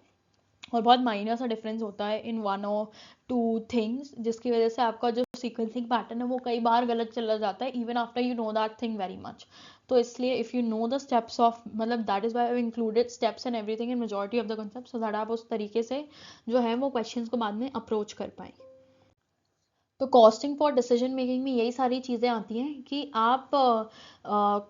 और बहुत माइनर सा डिफरेंस होता है इन 1 or 2 थिंग्स जिसकी वजह से आपका जो सीक्वेंसिंग पैटर्न है वो कई बार गलत चला जाता है even after you know that thing very much. तो इसलिए if you know the steps of, मतलब that is why I included steps and everything in majority of the concept so that आप उस तरीके से जो है वो क्वेश्चंस को बाद में अप्रोच कर पाएँ। तो कॉस्टिंग फॉर डिसीजन मेकिंग में यही सारी चीज़ें आती हैं कि आप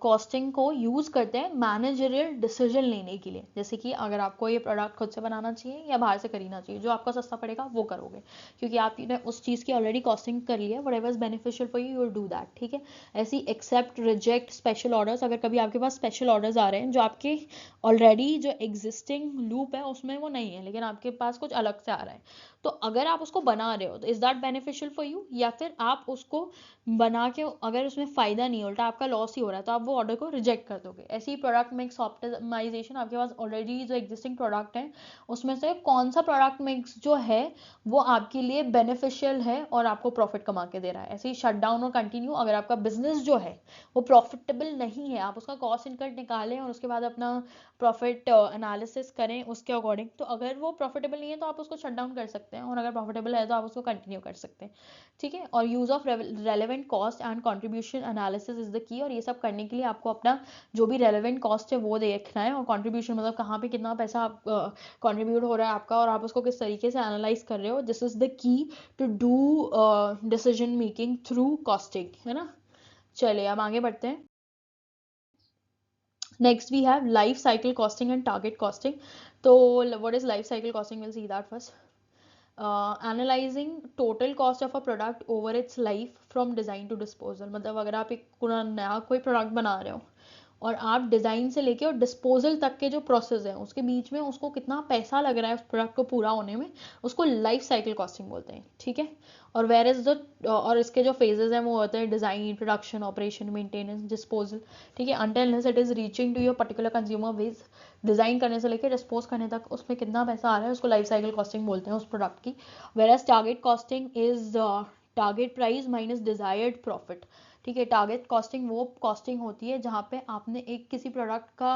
कॉस्टिंग को यूज़ करते हैं मैनेजरियल डिसीजन लेने के लिए। जैसे कि अगर आपको ये प्रोडक्ट खुद से बनाना चाहिए या बाहर से खरीदना चाहिए, जो आपको सस्ता पड़ेगा वो करोगे क्योंकि आपने उस चीज़ की ऑलरेडी कॉस्टिंग कर ली है। Whatever is beneficial for you will do that, ठीक है। ऐसी एक्सेप्ट, रिजेक्ट, स्पेशल ऑर्डर्स, अगर कभी आपके पास स्पेशल ऑर्डर्स आ रहे हैं जो आपके ऑलरेडी जो एग्जिस्टिंग लूप है उसमें वो नहीं है लेकिन आपके पास कुछ अलग से आ रहा है, तो अगर आप उसको बना रहे हो तो is that beneficial for you, continue, या फिर आप उसको बना के अगर उसमें फ़ायदा नहीं, उल्टा आपका लॉस ही हो रहा है, तो आप वो ऑर्डर को रिजेक्ट कर दोगे। ऐसी प्रोडक्ट मिक्स ऑप्टिमाइजेशन, आपके पास ऑलरेडी जो एग्जिस्टिंग प्रोडक्ट है उसमें से कौन सा प्रोडक्ट मिक्स जो है वो आपके लिए बेनिफिशियल है और आपको प्रॉफिट कमा के दे रहा है। ऐसे ही शट डाउन और कंटिन्यू, अगर आपका बिजनेस जो है वो प्रॉफिटेबल नहीं है, आप उसका कॉस्ट इनकम निकालें और उसके बाद अपना प्रॉफिट एनालिसिस करें उसके अकॉर्डिंग, तो अगर वो प्रॉफिटेबल नहीं है तो आप उसको शट डाउन कर सकते हैं, और अगर प्रॉफिटेबल है तो आप उसको कंटिन्यू कर सकते हैं। ठीक है, और use of relevant cost and contribution analysis is the की, और ये सब करने के लिए आपको अपना जो भी रेलेवेंट कॉस्ट है वो देखना है, और कंट्रीब्यूशन मतलब कहाँ पे कितना पैसा आप कंट्रीब्यूट हो रहा है आपका, और आप उसको किस तरीके से एनालाइज कर रहे हो। This is the key to do decision making through costing, है ना। चलिए अब आगे बढ़ते हैं। Next we have life cycle costing and target costing. So what is life cycle costing? We'll see that first. Analyzing total cost of a product over its life from design to disposal. मतलब अगर आप एक पूरा नया कोई product बना रहे हो और आप डिज़ाइन से लेके और डिस्पोजल तक के जो प्रोसेस है उसके बीच में उसको कितना पैसा लग रहा है उस प्रोडक्ट को पूरा होने में, उसको लाइफ साइकिल कॉस्टिंग बोलते हैं। ठीक है, और वेर इज द और इसके जो फेजेस हैं वो होते हैं design, production, operation, maintenance, disposal. ठीक है, until it is reaching to your particular consumer base, design करने से लेकर डिस्पोज करने तक उसमें कितना पैसा आ रहा है उसको लाइफ साइकिल कॉस्टिंग बोलते हैं उस प्रोडक्ट की। Whereas target costing is target price minus desired profit. ठीक है, टारगेट कॉस्टिंग वो कॉस्टिंग होती है जहाँ पे आपने एक किसी प्रोडक्ट का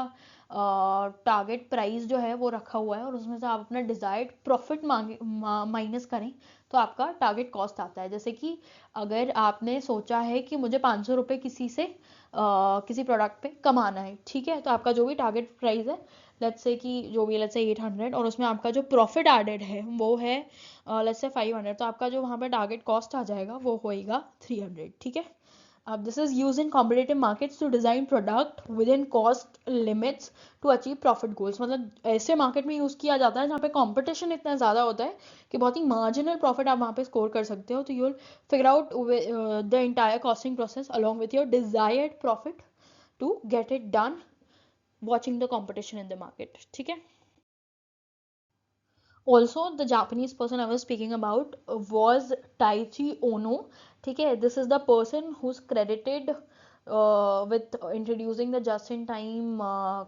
टारगेट प्राइस जो है वो रखा हुआ है और उसमें से आप अपना डिजायर्ड प्रॉफिट माइनस करें तो आपका टारगेट कॉस्ट आता है। जैसे कि अगर आपने सोचा है कि मुझे 500 रुपये किसी से किसी प्रोडक्ट पे कमाना है, ठीक है, तो आपका जो भी टारगेट प्राइस है लेट्स से कि जो भी लेट्स से 800, और उसमें आपका जो प्रॉफिट एडेड है वो है लेट्स से 500, तो आपका जो वहाँ पे टारगेट कॉस्ट आ जाएगा वो होएगा 300। ठीक है, अब this is use in competitive markets to design product within cost limits to achieve profit goals. मतलब ऐसे मार्केट में यूज किया जाता है जहाँ पे कंपटीशन इतना ज़्यादा होता है कि बहुत ही मार्जिनल प्रॉफिट आप वहाँ पे स्कोर कर सकते हो, तो you will figure out the entire costing process along with your desired profit to get it done watching the competition in the market. ठीक है, also the Japanese person I was speaking about was Taichi Ono. ठीक है, this is the person who's credited with introducing the just in time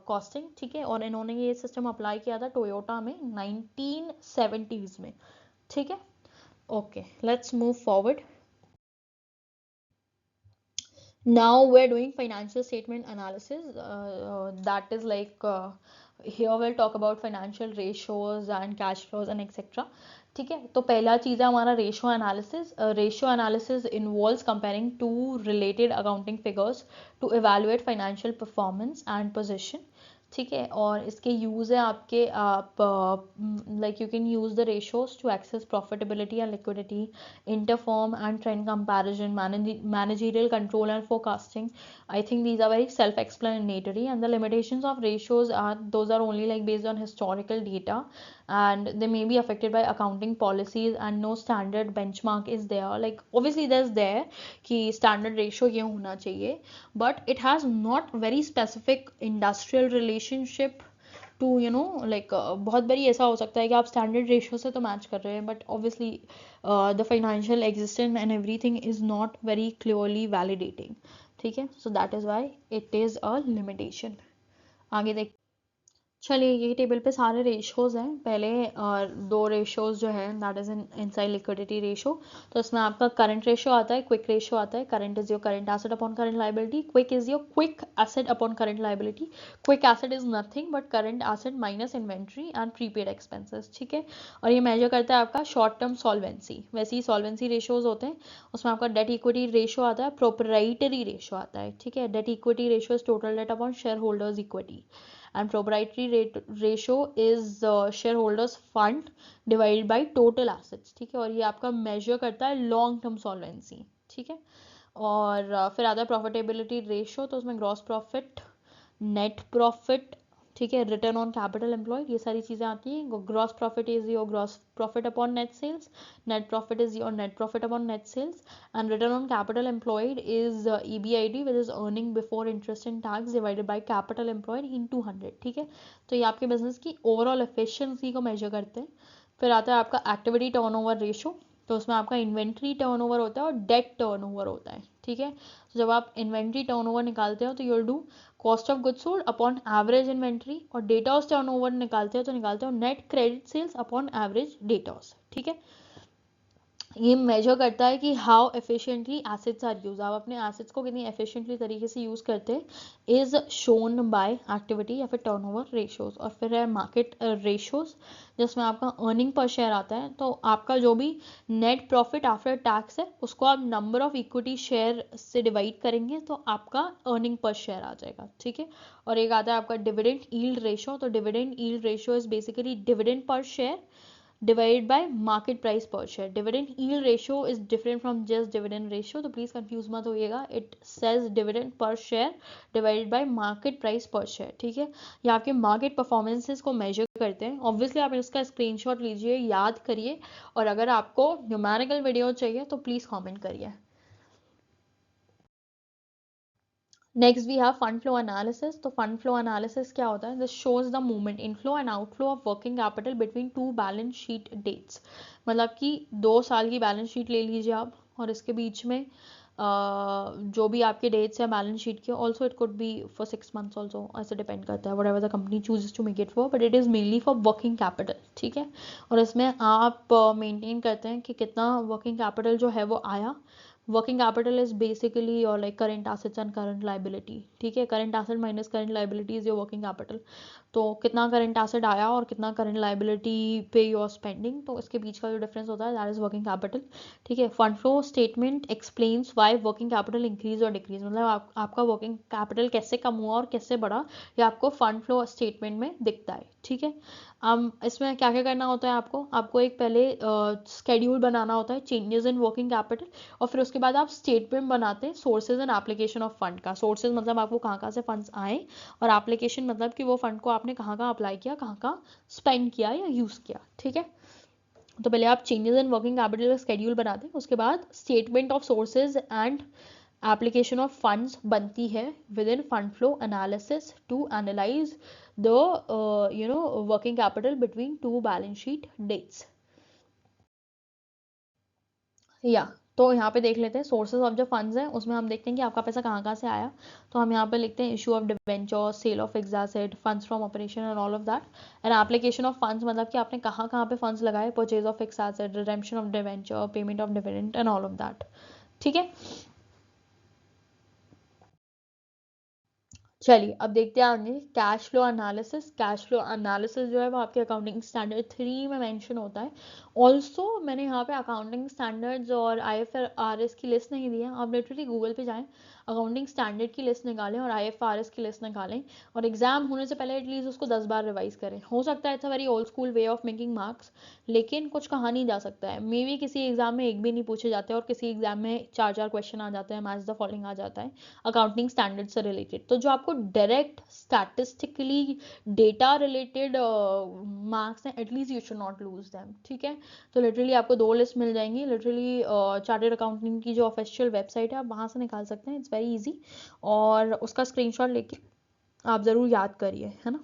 costing. ठीक है, और इन्होंने ये system apply किया था टोयोटा में 1970s में। ठीक है, okay, let's move forward. Now we're doing financial statement analysis. That is like here we'll talk about financial ratios and cash flows and etc. ठीक है, तो पहला चीज़ है हमारा ratio analysis. Ratio analysis involves comparing two related accounting figures to evaluate financial performance and position. ठीक है, और इसके यूज़ है आपके आप like you can use the ratios to access profitability and liquidity, interform and trend comparison, managerial control and forecasting. I think these are very self-explanatory, and the limitations of ratios are those are only like based on historical data, and they may be affected by accounting policies, and no standard benchmark is there. Like obviously there's there कि standard ratio ये होना चाहिए, but it has not very specific industrial relationship to you know like बहुत बारी ऐसा हो सकता है कि आप स्टैंडर्ड रेशियो से तो मैच कर रहे हैं but obviously the financial existence and everything is not very clearly validating. ठीक है, so that is why it is a limitation. आगे देख, चलिए ये टेबल पे सारे रेशियोज हैं। पहले दो रेशियोज जो है that is in inside liquidity ratio, तो इसमें आपका करंट रेशियो आता है, क्विक रेशियो आता है। Current is your current asset upon current liability, quick is your quick asset upon current liability. Quick asset is nothing but current asset minus inventory and prepaid expenses. ठीक है, और ये measure करता है आपका short term solvency. वैसे ही solvency ratios होते हैं, उसमें आपका डेट इक्विटी रेशियो आता है, प्रोप्राइटरी रेशियो आता है। ठीक है, debt equity ratio is total date upon share holders equity, and proprietary ratio is shareholders fund divided by total assets। ठीक है, और ये आपका मेजर करता है लॉन्ग टर्म सॉल्वेंसी। ठीक है, और फिर आता है प्रॉफिटेबिलिटी रेशियो, तो उसमें ग्रॉस प्रॉफिट, नेट प्रॉफिट, ठीक है, रिटर्न ऑन कैपिटल एम्प्लॉयड, ये सारी चीज़ें आती हैं। Gross profit is your gross profit upon net sales, net profit is your net profit upon net sales, and return on capital employed is EBIT which is earning before interest and tax divided by capital employed in 200। ठीक है, तो ये आपके business की overall efficiency को major करते हैं। फिर आता है आपका एक्टिविटी टर्नओवर रेशियो, तो उसमें आपका इन्वेंट्री टर्नओवर होता है और डेट टर्नओवर होता है, ठीक है। तो जब आप इन्वेंट्री टर्नओवर निकालते हो तो you'll do cost of goods sold upon average inventory, और डेटर्स टर्नओवर निकालते हो तो निकालते हो net credit sales upon average debtors, ठीक है। ये मेजर करता है कि how efficiently assets are use, आप अपने एसेट्स को कितनी एफिशिएंटली तरीके से यूज करते हैं इज शोन बाय एक्टिविटी या फिर टर्नओवर रेशियोज। और फिर है मार्केट रेशियोज, जिसमें आपका अर्निंग पर शेयर आता है। तो आपका जो भी नेट प्रॉफिट आफ्टर टैक्स है उसको आप नंबर ऑफ इक्विटी शेयर से डिवाइड करेंगे तो आपका अर्निंग पर शेयर आ जाएगा, ठीक है। और एक आता है आपका डिविडेंड यील्ड रेशियो। तो dividend yield ratio is basically dividend per share divided by market price per share. Dividend yield ratio is different from just dividend ratio, तो प्लीज कंफ्यूज मत होइएगा, it says dividend per share divided by market price per share, ठीक है। ये आपके market performances को major करते हैं। ऑब्वियसली आप इसका स्क्रीनशॉट लीजिए, याद करिए, और अगर आपको न्यूमेरिकल वीडियो चाहिए तो प्लीज कमेंट करिए। Next we have fund flow analysis. तो फंड फ्लो एनालिसिस क्या होता है? This shows the movement inflow and outflow of working capital between two balance sheet dates. मतलब कि 2 साल की बैलेंस शीट ले लीजिए आप, और इसके बीच में जो भी आपके डेट्स हैं बैलेंस शीट के, also it could be for 6 months also, ऐसे डिपेंड करता है whatever the company chooses to make it for, but it is mainly for working capital, ठीक है। और इसमें आप मेंटेन करते हैं कि कितना वर्किंग कैपिटल जो है वो आया। वर्किंग कैपिटल इज बेसिकली और like current assets and current liability, ठीक है। Current asset minus current liability is your working capital. तो कितना करंट एसेट आया और कितना करंट लाइबिलिटी पे यू आर स्पेंडिंग, तो इसके बीच का जो डिफरेंस होता है दैट इज वर्किंग कैपिटल, ठीक है। Fund flow statement explains why working capital increase और डिक्रीज, मतलब आपका वर्किंग कैपिटल कैसे कम हुआ और कैसे बढ़ा, ये आपको फंड फ्लो स्टेटमेंट में दिखता है, ठीक है। इसमें क्या क्या करना होता है आपको एक पहले स्केड्यूल बनाना होता है चेंजेस इन वर्किंग कैपिटल, और फिर उसके बाद आप स्टेटमेंट बनाते हैं sources and application of fund का। सोर्सेज मतलब आपको कहाँ कहाँ से फंड्स आए, और एप्लीकेशन मतलब कि वो फंड को आपने कहाँ कहाँ अप्लाई किया, कहाँ कहाँ स्पेंड किया या यूज़ किया, ठीक है। तो पहले आप चेंजेस इन वर्किंग कैपिटल का स्केड्यूल बनाते हैं, उसके बाद statement of sources and application of funds बनती है within fund flow analysis to analyse the working capital between two balance sheet dates. या तो यहाँ पे देख लेते हैं सोर्सेज ऑफ जो फंड्स हैं, उसमें हम देखते हैं कि आपका पैसा कहाँ कहाँ से आया। तो हम यहाँ पे लिखते हैं issue of debenture, sale of fixed asset, funds from operation and all of that. And application of funds मतलब कि आपने कहाँ कहाँ पे फंड्स लगाए, purchase of fixed asset, redemption of debenture, payment of dividend and all of that, ठीक है। चलिए अब देखते हैं आगे cash flow analysis. Cash flow analysis जो है वो आपके अकाउंटिंग स्टैंडर्ड 3 में मेंशन होता है। ऑल्सो मैंने यहाँ पे अकाउंटिंग स्टैंडर्ड्स और IFRS की लिस्ट नहीं दी है, आप लिटरली गूगल पे जाएं, अकाउंटिंग स्टैंडर्ड की लिस्ट निकालें और IFRS की लिस्ट निकालें, और एग्जाम होने से पहले एटलीस्ट उसको 10 बार रिवाइज करें। हो सकता है it's a very old school way of making marks, लेकिन कुछ कहा नहीं जा सकता है। मे बी किसी एग्जाम में एक भी नहीं पूछे जाते और किसी एग्जाम में 4 4 क्वेश्चन आ जाते हैं, मैच द फॉलोइंग आ जाता है अकाउंटिंग स्टैंडर्ड से रिलेटेड। तो जो आपको direct statistically data related marks हैं, at least you should not lose them, ठीक है। तो लिटरली आपको 2 लिस्ट मिल जाएंगी, लिटरली चार्टर्ड अकाउंटिंग की जो ऑफिशियल वेबसाइट है आप वहाँ से निकाल सकते हैं, इट्स वेरी इजी, और उसका स्क्रीनशॉट लेके आप ज़रूर याद करिए, है ना।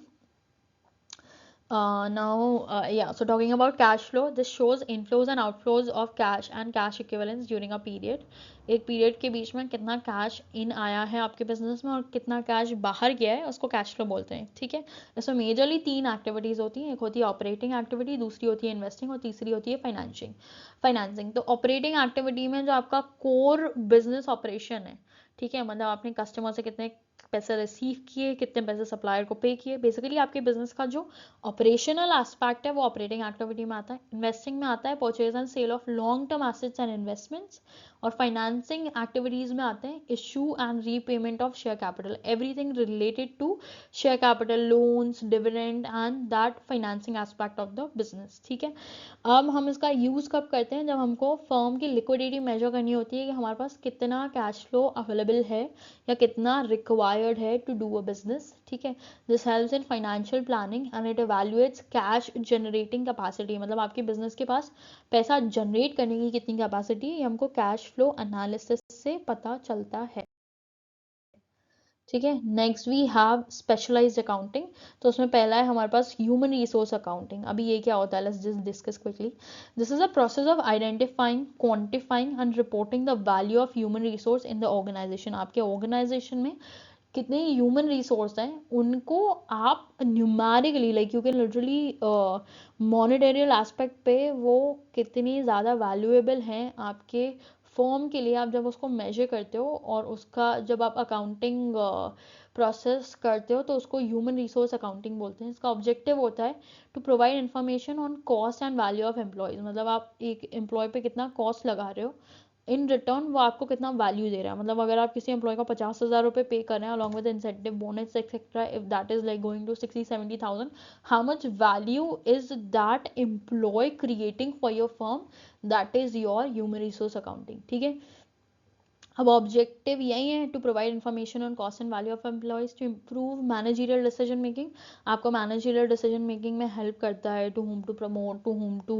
So talking about cash flow, this shows inflows and outflows of cash and cash equivalents during a period. एक पीरियड के बीच में कितना कैश इन आया है आपके बिजनेस में और कितना कैश बाहर गया है, उसको कैश फ्लो बोलते हैं, ठीक है। इसमें मेजरली 3 एक्टिविटीज होती हैं, एक होती है ऑपरेटिंग एक्टिविटी, दूसरी होती है इन्वेस्टिंग, और तीसरी होती है फाइनेंसिंग। तो ऑपरेटिंग एक्टिविटी में जो आपका कोर बिजनेस ऑपरेशन है, ठीक है, मतलब आपने कस्टमर से कितने पैसे रिसीव किए, कितने पैसे सप्लायर को पे किए, बेसिकली आपके बिजनेस का जो ऑपरेशनल एस्पेक्ट है वो ऑपरेटिंग एक्टिविटी में आता है। इन्वेस्टिंग में आता है purchase and sale of long term assets and investments, और फाइनेंसिंग एक्टिविटीज में आते हैं issue and repayment of share capital, everything related to share capital, loans, dividend and that financing aspect of the business, ठीक है। अब हम इसका use कब करते हैं? जब हमको फर्म की लिक्विडिटी मेजर करनी होती है कि हमारे पास कितना कैश फ्लो अवेलेबल है या कितना रिक्वायर्ड है टू डू अ बिजनेस, ठीक है। This helps in financial planning and it evaluates cash generating capacity, मतलब आपके बिजनेस के पास पैसा जनरेट करने की कितनी कैपेसिटी है, ये हमको कैश फ्लो एनालिसिस से पता चलता है, ठीक है। Next we have specialized accounting. तो उसमें पहला है हमारे पास ह्यूमन रिसोर्स अकाउंटिंग। अभी ये क्या होता है, let's just discuss quickly. This is a process of identifying, quantifying and reporting the value of human resource in the organization. आपके ऑर्गेनाइजेशन में कितने ह्यूमन रिसोर्स हैं, उनको आप numerically, like you can literally monetarial aspect पे वो कितनी ज़्यादा वैल्यूएबल हैं आपके फर्म के लिए, आप जब उसको मेजर करते हो और उसका जब आप अकाउंटिंग प्रोसेस करते हो तो उसको ह्यूमन रिसोर्स अकाउंटिंग बोलते हैं। इसका ऑब्जेक्टिव होता है to provide information on cost and value of employees. मतलब आप एक एम्प्लॉय पे कितना कॉस्ट लगा रहे हो, इन रिटर्न वो आपको कितना वैल्यू दे रहा है। मतलब अगर आप किसी एम्प्लॉय को 50,000 रुपये पे कर रहे हैं along with incentive bonus etcetera, if that is like going to 60-70,000, how much value is that employee creating for your firm, that is your human resource accounting. ठीक है। अब ऑब्जेक्टिव यही है to provide information on cost and value of employees to improve managerial decision making. आपको managerial decision making में help करता है, to whom to promote, to whom to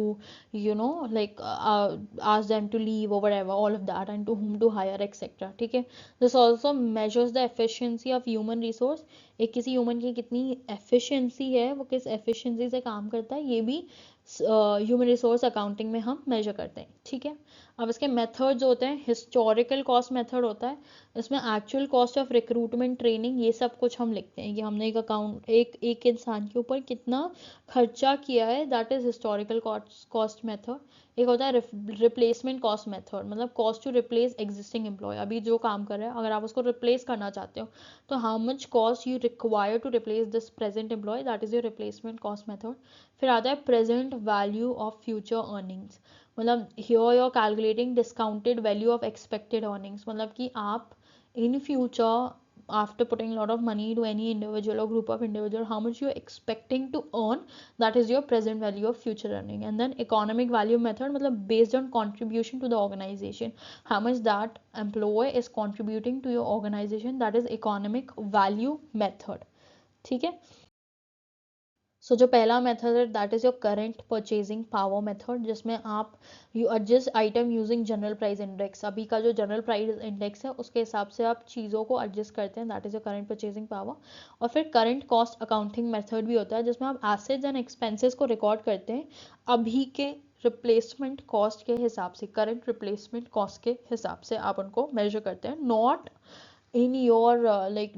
you know like ask them to leave और whatever, all of that, and to whom to hire etcetera. ठीक है। This also measures the efficiency of human resource. एक किसी human की कितनी efficiency है, वो किस एफिशिएंसी से काम करता है, ये भी ह्यूमन रिसोर्स अकाउंटिंग में हम मेजर करते हैं। ठीक है। अब इसके मेथड्स होते हैं, हिस्टोरिकल कॉस्ट मेथड होता है, इसमें actual cost of recruitment, training, ये सब कुछ हम लिखते हैं कि हमने एक अकाउंट एक इंसान के ऊपर कितना खर्चा किया है, that is historical cost method. एक होता है रिप्लेसमेंट कॉस्ट मेथड, मतलब cost to replace existing employee. अभी जो काम कर रहा है अगर आप उसको रिप्लेस करना चाहते हो तो how much cost you require to replace this present employee, that is your replacement cost method. फिर आता है present value of future earnings. मतलब here you are calculating discounted value of expected earnings. मतलब कि आप in future after putting a lot of money to any individual or group of individual, how much you're expecting to earn, that is your present value of future earning. And then economic value method, मतलब based on contribution to the organization, how much that employee is contributing to your organization, that is economic value method. ठीक है। सो जो पहला method है that is your current purchasing power method, जिसमें आप you adjust item using general price index. अभी का जो जनरल प्राइस इंडेक्स है उसके हिसाब से आप चीज़ों को एडजस्ट करते हैं, that is your current purchasing power. और फिर करंट कॉस्ट अकाउंटिंग मेथड भी होता है, जिसमें आप एसेट्स एंड एक्सपेंसेस को रिकॉर्ड करते हैं अभी के रिप्लेसमेंट कॉस्ट के हिसाब से, करंट रिप्लेसमेंट कॉस्ट के हिसाब से आप उनको मेजर करते हैं, not in your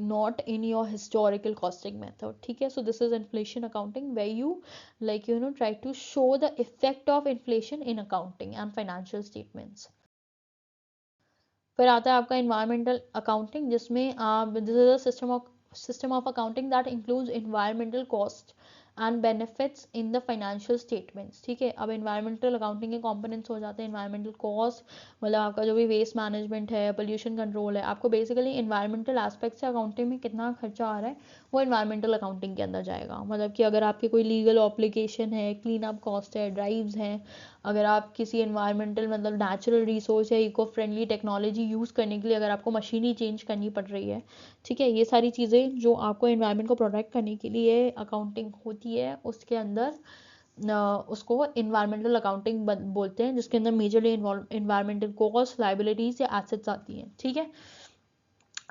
not in your historical costing method. ठीक है। So this is inflation accounting where you try to show the effect of inflation in accounting and financial statements. फिर आता है आपका environmental accounting, जिसमें आप this is a system of accounting that includes environmental cost and benefits in the financial statements. ठीक है। अब environmental accounting के कंपोनेंट्स हो जाते हैं इन्वायरमेंटल कॉस्ट, मतलब आपका जो भी वेस्ट मैनेजमेंट है, पोल्यूशन कंट्रोल है, आपको बेसिकली इन्वायरमेंटल एस्पेक्ट से अकाउंटिंग में कितना खर्चा आ रहा है वो इन्वायरमेंटल अकाउंटिंग के अंदर जाएगा। मतलब कि अगर आपकी कोई लीगल ऑब्लिगेशन है, क्लीन अप कॉस्ट है, ड्राइव्स हैं, अगर आप किसी इन्वायरमेंटल मतलब नेचुरल रिसोर्स या इको फ्रेंडली टेक्नोलॉजी यूज़ करने के लिए अगर आपको मशीनरी चेंज करनी पड़ रही है, ठीक है, ये सारी चीज़ें जो आपको इन्वायरमेंट को प्रोटेक्ट करने के लिए अकाउंटिंग होती है उसके अंदर उसको इन्वायरमेंटल अकाउंटिंग बोलते हैं, जिसके अंदर मेजरली इन्वायरमेंटल कॉस्ट, लाइबिलिटीज या एसेट्स आती हैं। ठीक है।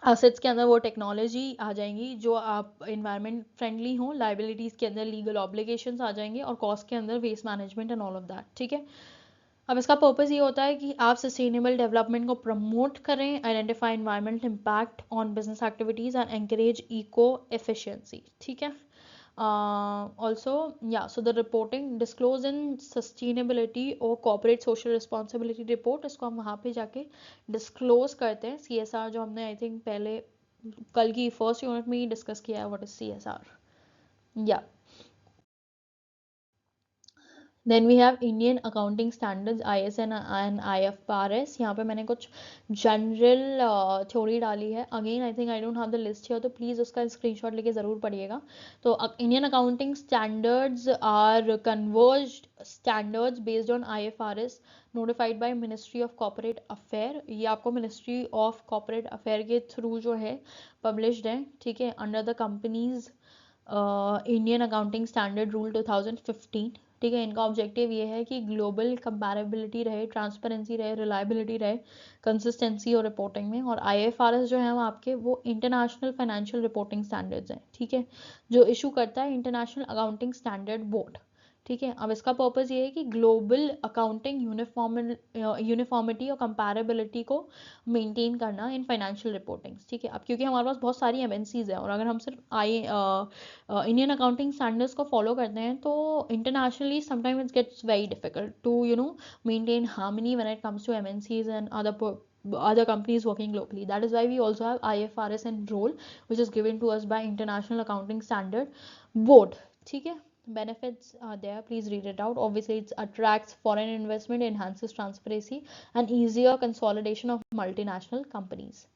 एसेट्स के अंदर वो टेक्नोलॉजी आ जाएंगी जो आप इन्वायरमेंट फ्रेंडली हो, लाइबिलिटीज के अंदर लीगल ऑब्लिगेशंस आ जाएंगे और कॉस्ट के अंदर waste management and all of that. ठीक है। अब इसका पर्पस ये होता है कि आप सस्टेनेबल डेवलपमेंट को प्रमोट करें, identify environmental impact on business activities and encourage eco efficiency. ठीक है। Also, yeah, so the reporting disclose in sustainability और corporate social responsibility report, इसको हम वहाँ पे जाके disclose करते हैं। CSR जो हमने I think पहले कल की फर्स्ट यूनिट में ही डिस्कस किया है, what is CSR, yeah. Then we have Indian accounting standards ISN and IFRS। यहाँ पे मैंने कुछ जनरल थ्योरी डाली है। Again I think I don't have the list here, तो प्लीज़ उसका स्क्रीनशॉट लेके ज़रूर पढ़िएगा। तो Indian accounting standards are converged standards based on IFRS notified by ministry of corporate affair. ये आपको मिनिस्ट्री ऑफ कॉर्पोरेट अफेयर के थ्रू जो है पब्लिश्ड है। ठीक है। Under the companies Indian accounting standard rule 2015। ठीक है। इनका ऑब्जेक्टिव ये है कि ग्लोबल कंपैरेबिलिटी रहे, ट्रांसपेरेंसी रहे, रिलायबिलिटी रहे, कंसिस्टेंसी और रिपोर्टिंग में। और IFRS जो है वो आपके वो इंटरनेशनल फाइनेंशियल रिपोर्टिंग स्टैंडर्ड्स हैं, ठीक है, जो इशू करता है इंटरनेशनल अकाउंटिंग स्टैंडर्ड बोर्ड, ठीक है। अब इसका पर्पस ये है कि ग्लोबल अकाउंटिंग यूनिफॉर्मिटी और कंपैरेबिलिटी को मेंटेन करना इन फाइनेंशियल रिपोर्टिंग, ठीक है। अब क्योंकि हमारे पास बहुत सारी MNCs हैं और अगर हम सिर्फ इंडियन अकाउंटिंग स्टैंडर्ड्स को फॉलो करते हैं तो internationally sometime it gets very difficult to maintain harmony when it comes to MNCs and other companies working globally. That is why we also have IFRS and role which is given to us by International Accounting Standard Board, ठीक है। Benefits are there, please read it out. Obviously it attracts foreign investment, enhances transparency and easier consolidation of multinational companies.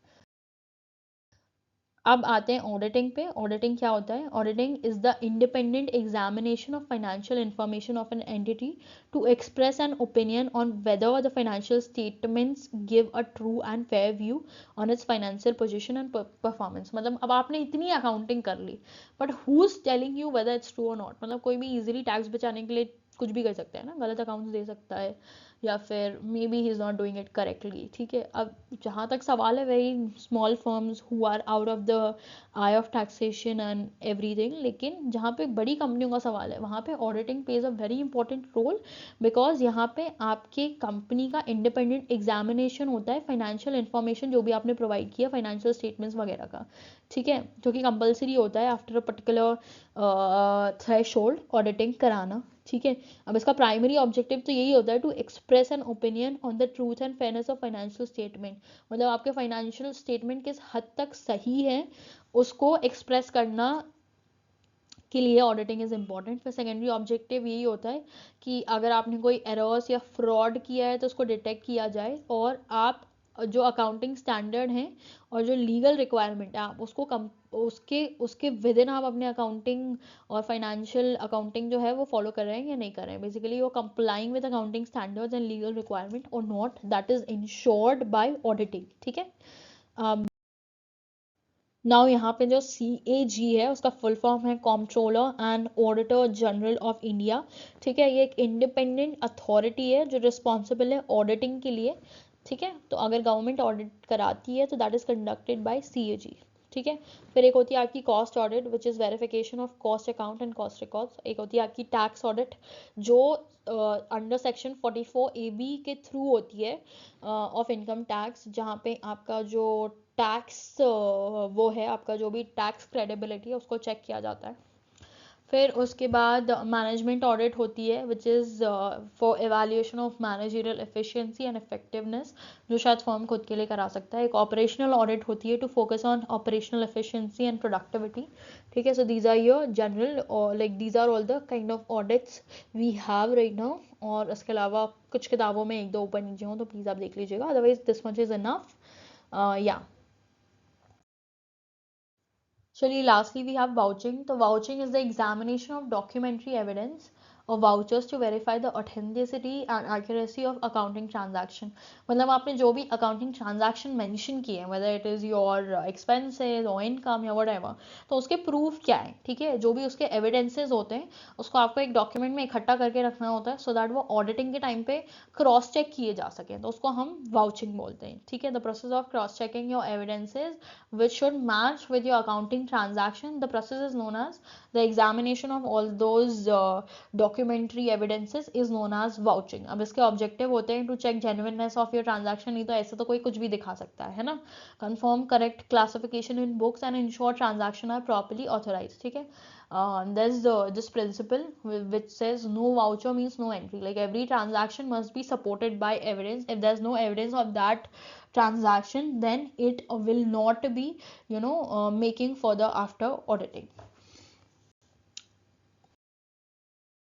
अब आते हैं auditing पे। Auditing क्या होता है? Auditing is the independent examination of financial information of an entity to express an opinion on whether the financial statements give a true and fair view on its financial position and performance. मतलब अब आपने इतनी accounting कर ली, but who is telling you whether it's true और not? मतलब कोई भी इजीली टैक्स बचाने के लिए कुछ भी कर सकता है ना, गलत अकाउंट्स दे सकता है या फिर may be he is not doing it correctly, ठीक है। अब जहाँ तक सवाल है very small firms who are out of the eye of taxation and everything, लेकिन जहाँ पे बड़ी कंपनियों का सवाल है वहाँ पे auditing plays a very important role, because यहाँ पे आपके कंपनी का इंडिपेंडेंट एग्जामिनेशन होता है फाइनेंशियल इन्फॉर्मेशन जो भी आपने प्रोवाइड किया, फाइनेंशियल स्टेटमेंट्स वगैरह का, ठीक है, जो कि कंपलसरी होता है after a particular threshold auditing कराना, ठीक है। अब इसका प्राइमरी ऑब्जेक्टिव तो यही होता है to express an opinion on the truth and fairness of financial statement. मतलब आपके फाइनेंशियल स्टेटमेंट किस हद तक सही है उसको एक्सप्रेस करना के लिए ऑडिटिंग इज इम्पॉर्टेंट। फिर सेकेंडरी ऑब्जेक्टिव यही होता है कि अगर आपने कोई एरर्स या फ्रॉड किया है तो उसको डिटेक्ट किया जाए और आप जो अकाउंटिंग स्टैंडर्ड हैं और जो लीगल रिक्वायरमेंट है आप उसको कम उसके उसके विद इन आप अपने अकाउंटिंग और फाइनेंशियल अकाउंटिंग जो है वो फॉलो कर रहे हैं या नहीं कर रहे हैं। बेसिकली वो complying with accounting standards and legal requirement और not, that is ensured by auditing, ठीक है। नाउ यहाँ पे जो CAG है उसका फुल फॉर्म है controller and auditor general of India, ठीक है। ये एक इंडिपेंडेंट अथॉरिटी है जो रिस्पॉन्सिबल है ऑडिटिंग के लिए, ठीक है। तो अगर गवर्नमेंट ऑडिट कराती है तो that is conducted by CAG, ठीक है। फिर एक होती है आपकी cost audit which is verification of cost account and cost records. एक होती है आपकी टैक्स ऑडिट जो अंडर सेक्शन 44AB के थ्रू होती है ऑफ इनकम टैक्स, जहाँ पे आपका जो टैक्स वो है आपका जो भी टैक्स क्रेडिबिलिटी है उसको चेक किया जाता है। फिर उसके बाद मैनेजमेंट ऑडिट होती है which is for evaluation of managerial efficiency and effectiveness, जो शायद फर्म खुद के लिए करा सकता है। एक ऑपरेशनल ऑडिट होती है to focus on operational efficiency and productivity, ठीक है। So these are your general like these are all the kind of audits we have right now. और इसके अलावा कुछ किताबों में एक दो ऊपर नीचे हों तो प्लीज़ आप देख लीजिएगा, otherwise this much is enough, या। Actually, lastly, we have vouching. So, vouching is the examination of documentary evidence or vouchers to verify the authenticity and accuracy of accounting transaction. मतलब आपने जो भी accounting transaction mention किए हैं, whether it is your expenses or income या whatever, तो उसके proof क्या है, ठीक है। जो भी उसके evidences होते हैं उसको आपको एक document में इकट्ठा करके रखना होता है so that वो auditing के time पे cross check किए जा सके, तो उसको हम vouching बोलते हैं, ठीक है। The process of cross checking your evidences which should match with your accounting transaction. The process is known as the examination of all those documentary evidences is known as vouching. अब इसके objective होते हैं to check genuineness of your transaction, नहीं तो ऐसे तो कोई कुछ भी दिखा सकता है ना। Confirm correct classification in books and ensure transaction are properly authorized, ठीक है। There's this principle which says no voucher means no entry. Like every transaction must be supported by evidence. If there's no evidence of that transaction, then it will not be making further after auditing.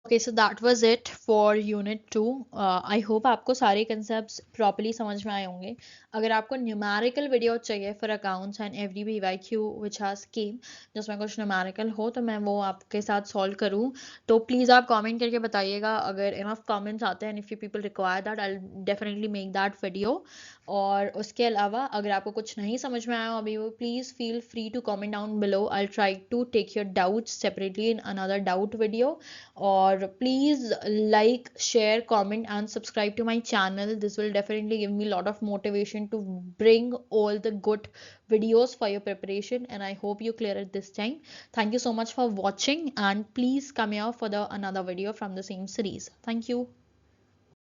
Okay, so that was it for unit 2. I hope आपको सारे concepts properly समझ में आए होंगे। अगर आपको numerical video चाहिए for accounts and every PYQ which has came जिसमें कुछ numerical हो तो मैं वो आपके साथ solve करूँ, तो please आप comment करके बताइएगा। अगर enough comments आते हैं and if you people require that, I'll definitely make that video. और उसके अलावा अगर आपको कुछ नहीं समझ में आया अभी वो, please feel free to comment down below. I try to take your doubts separately in another doubt video. और please like, share, comment and subscribe to my channel. This will definitely give me a lot of motivation to bring all the good videos for your preparation, and I hope you clear it this time. Thank you so much for watching, and please come here for the another video from the same series. Thank you.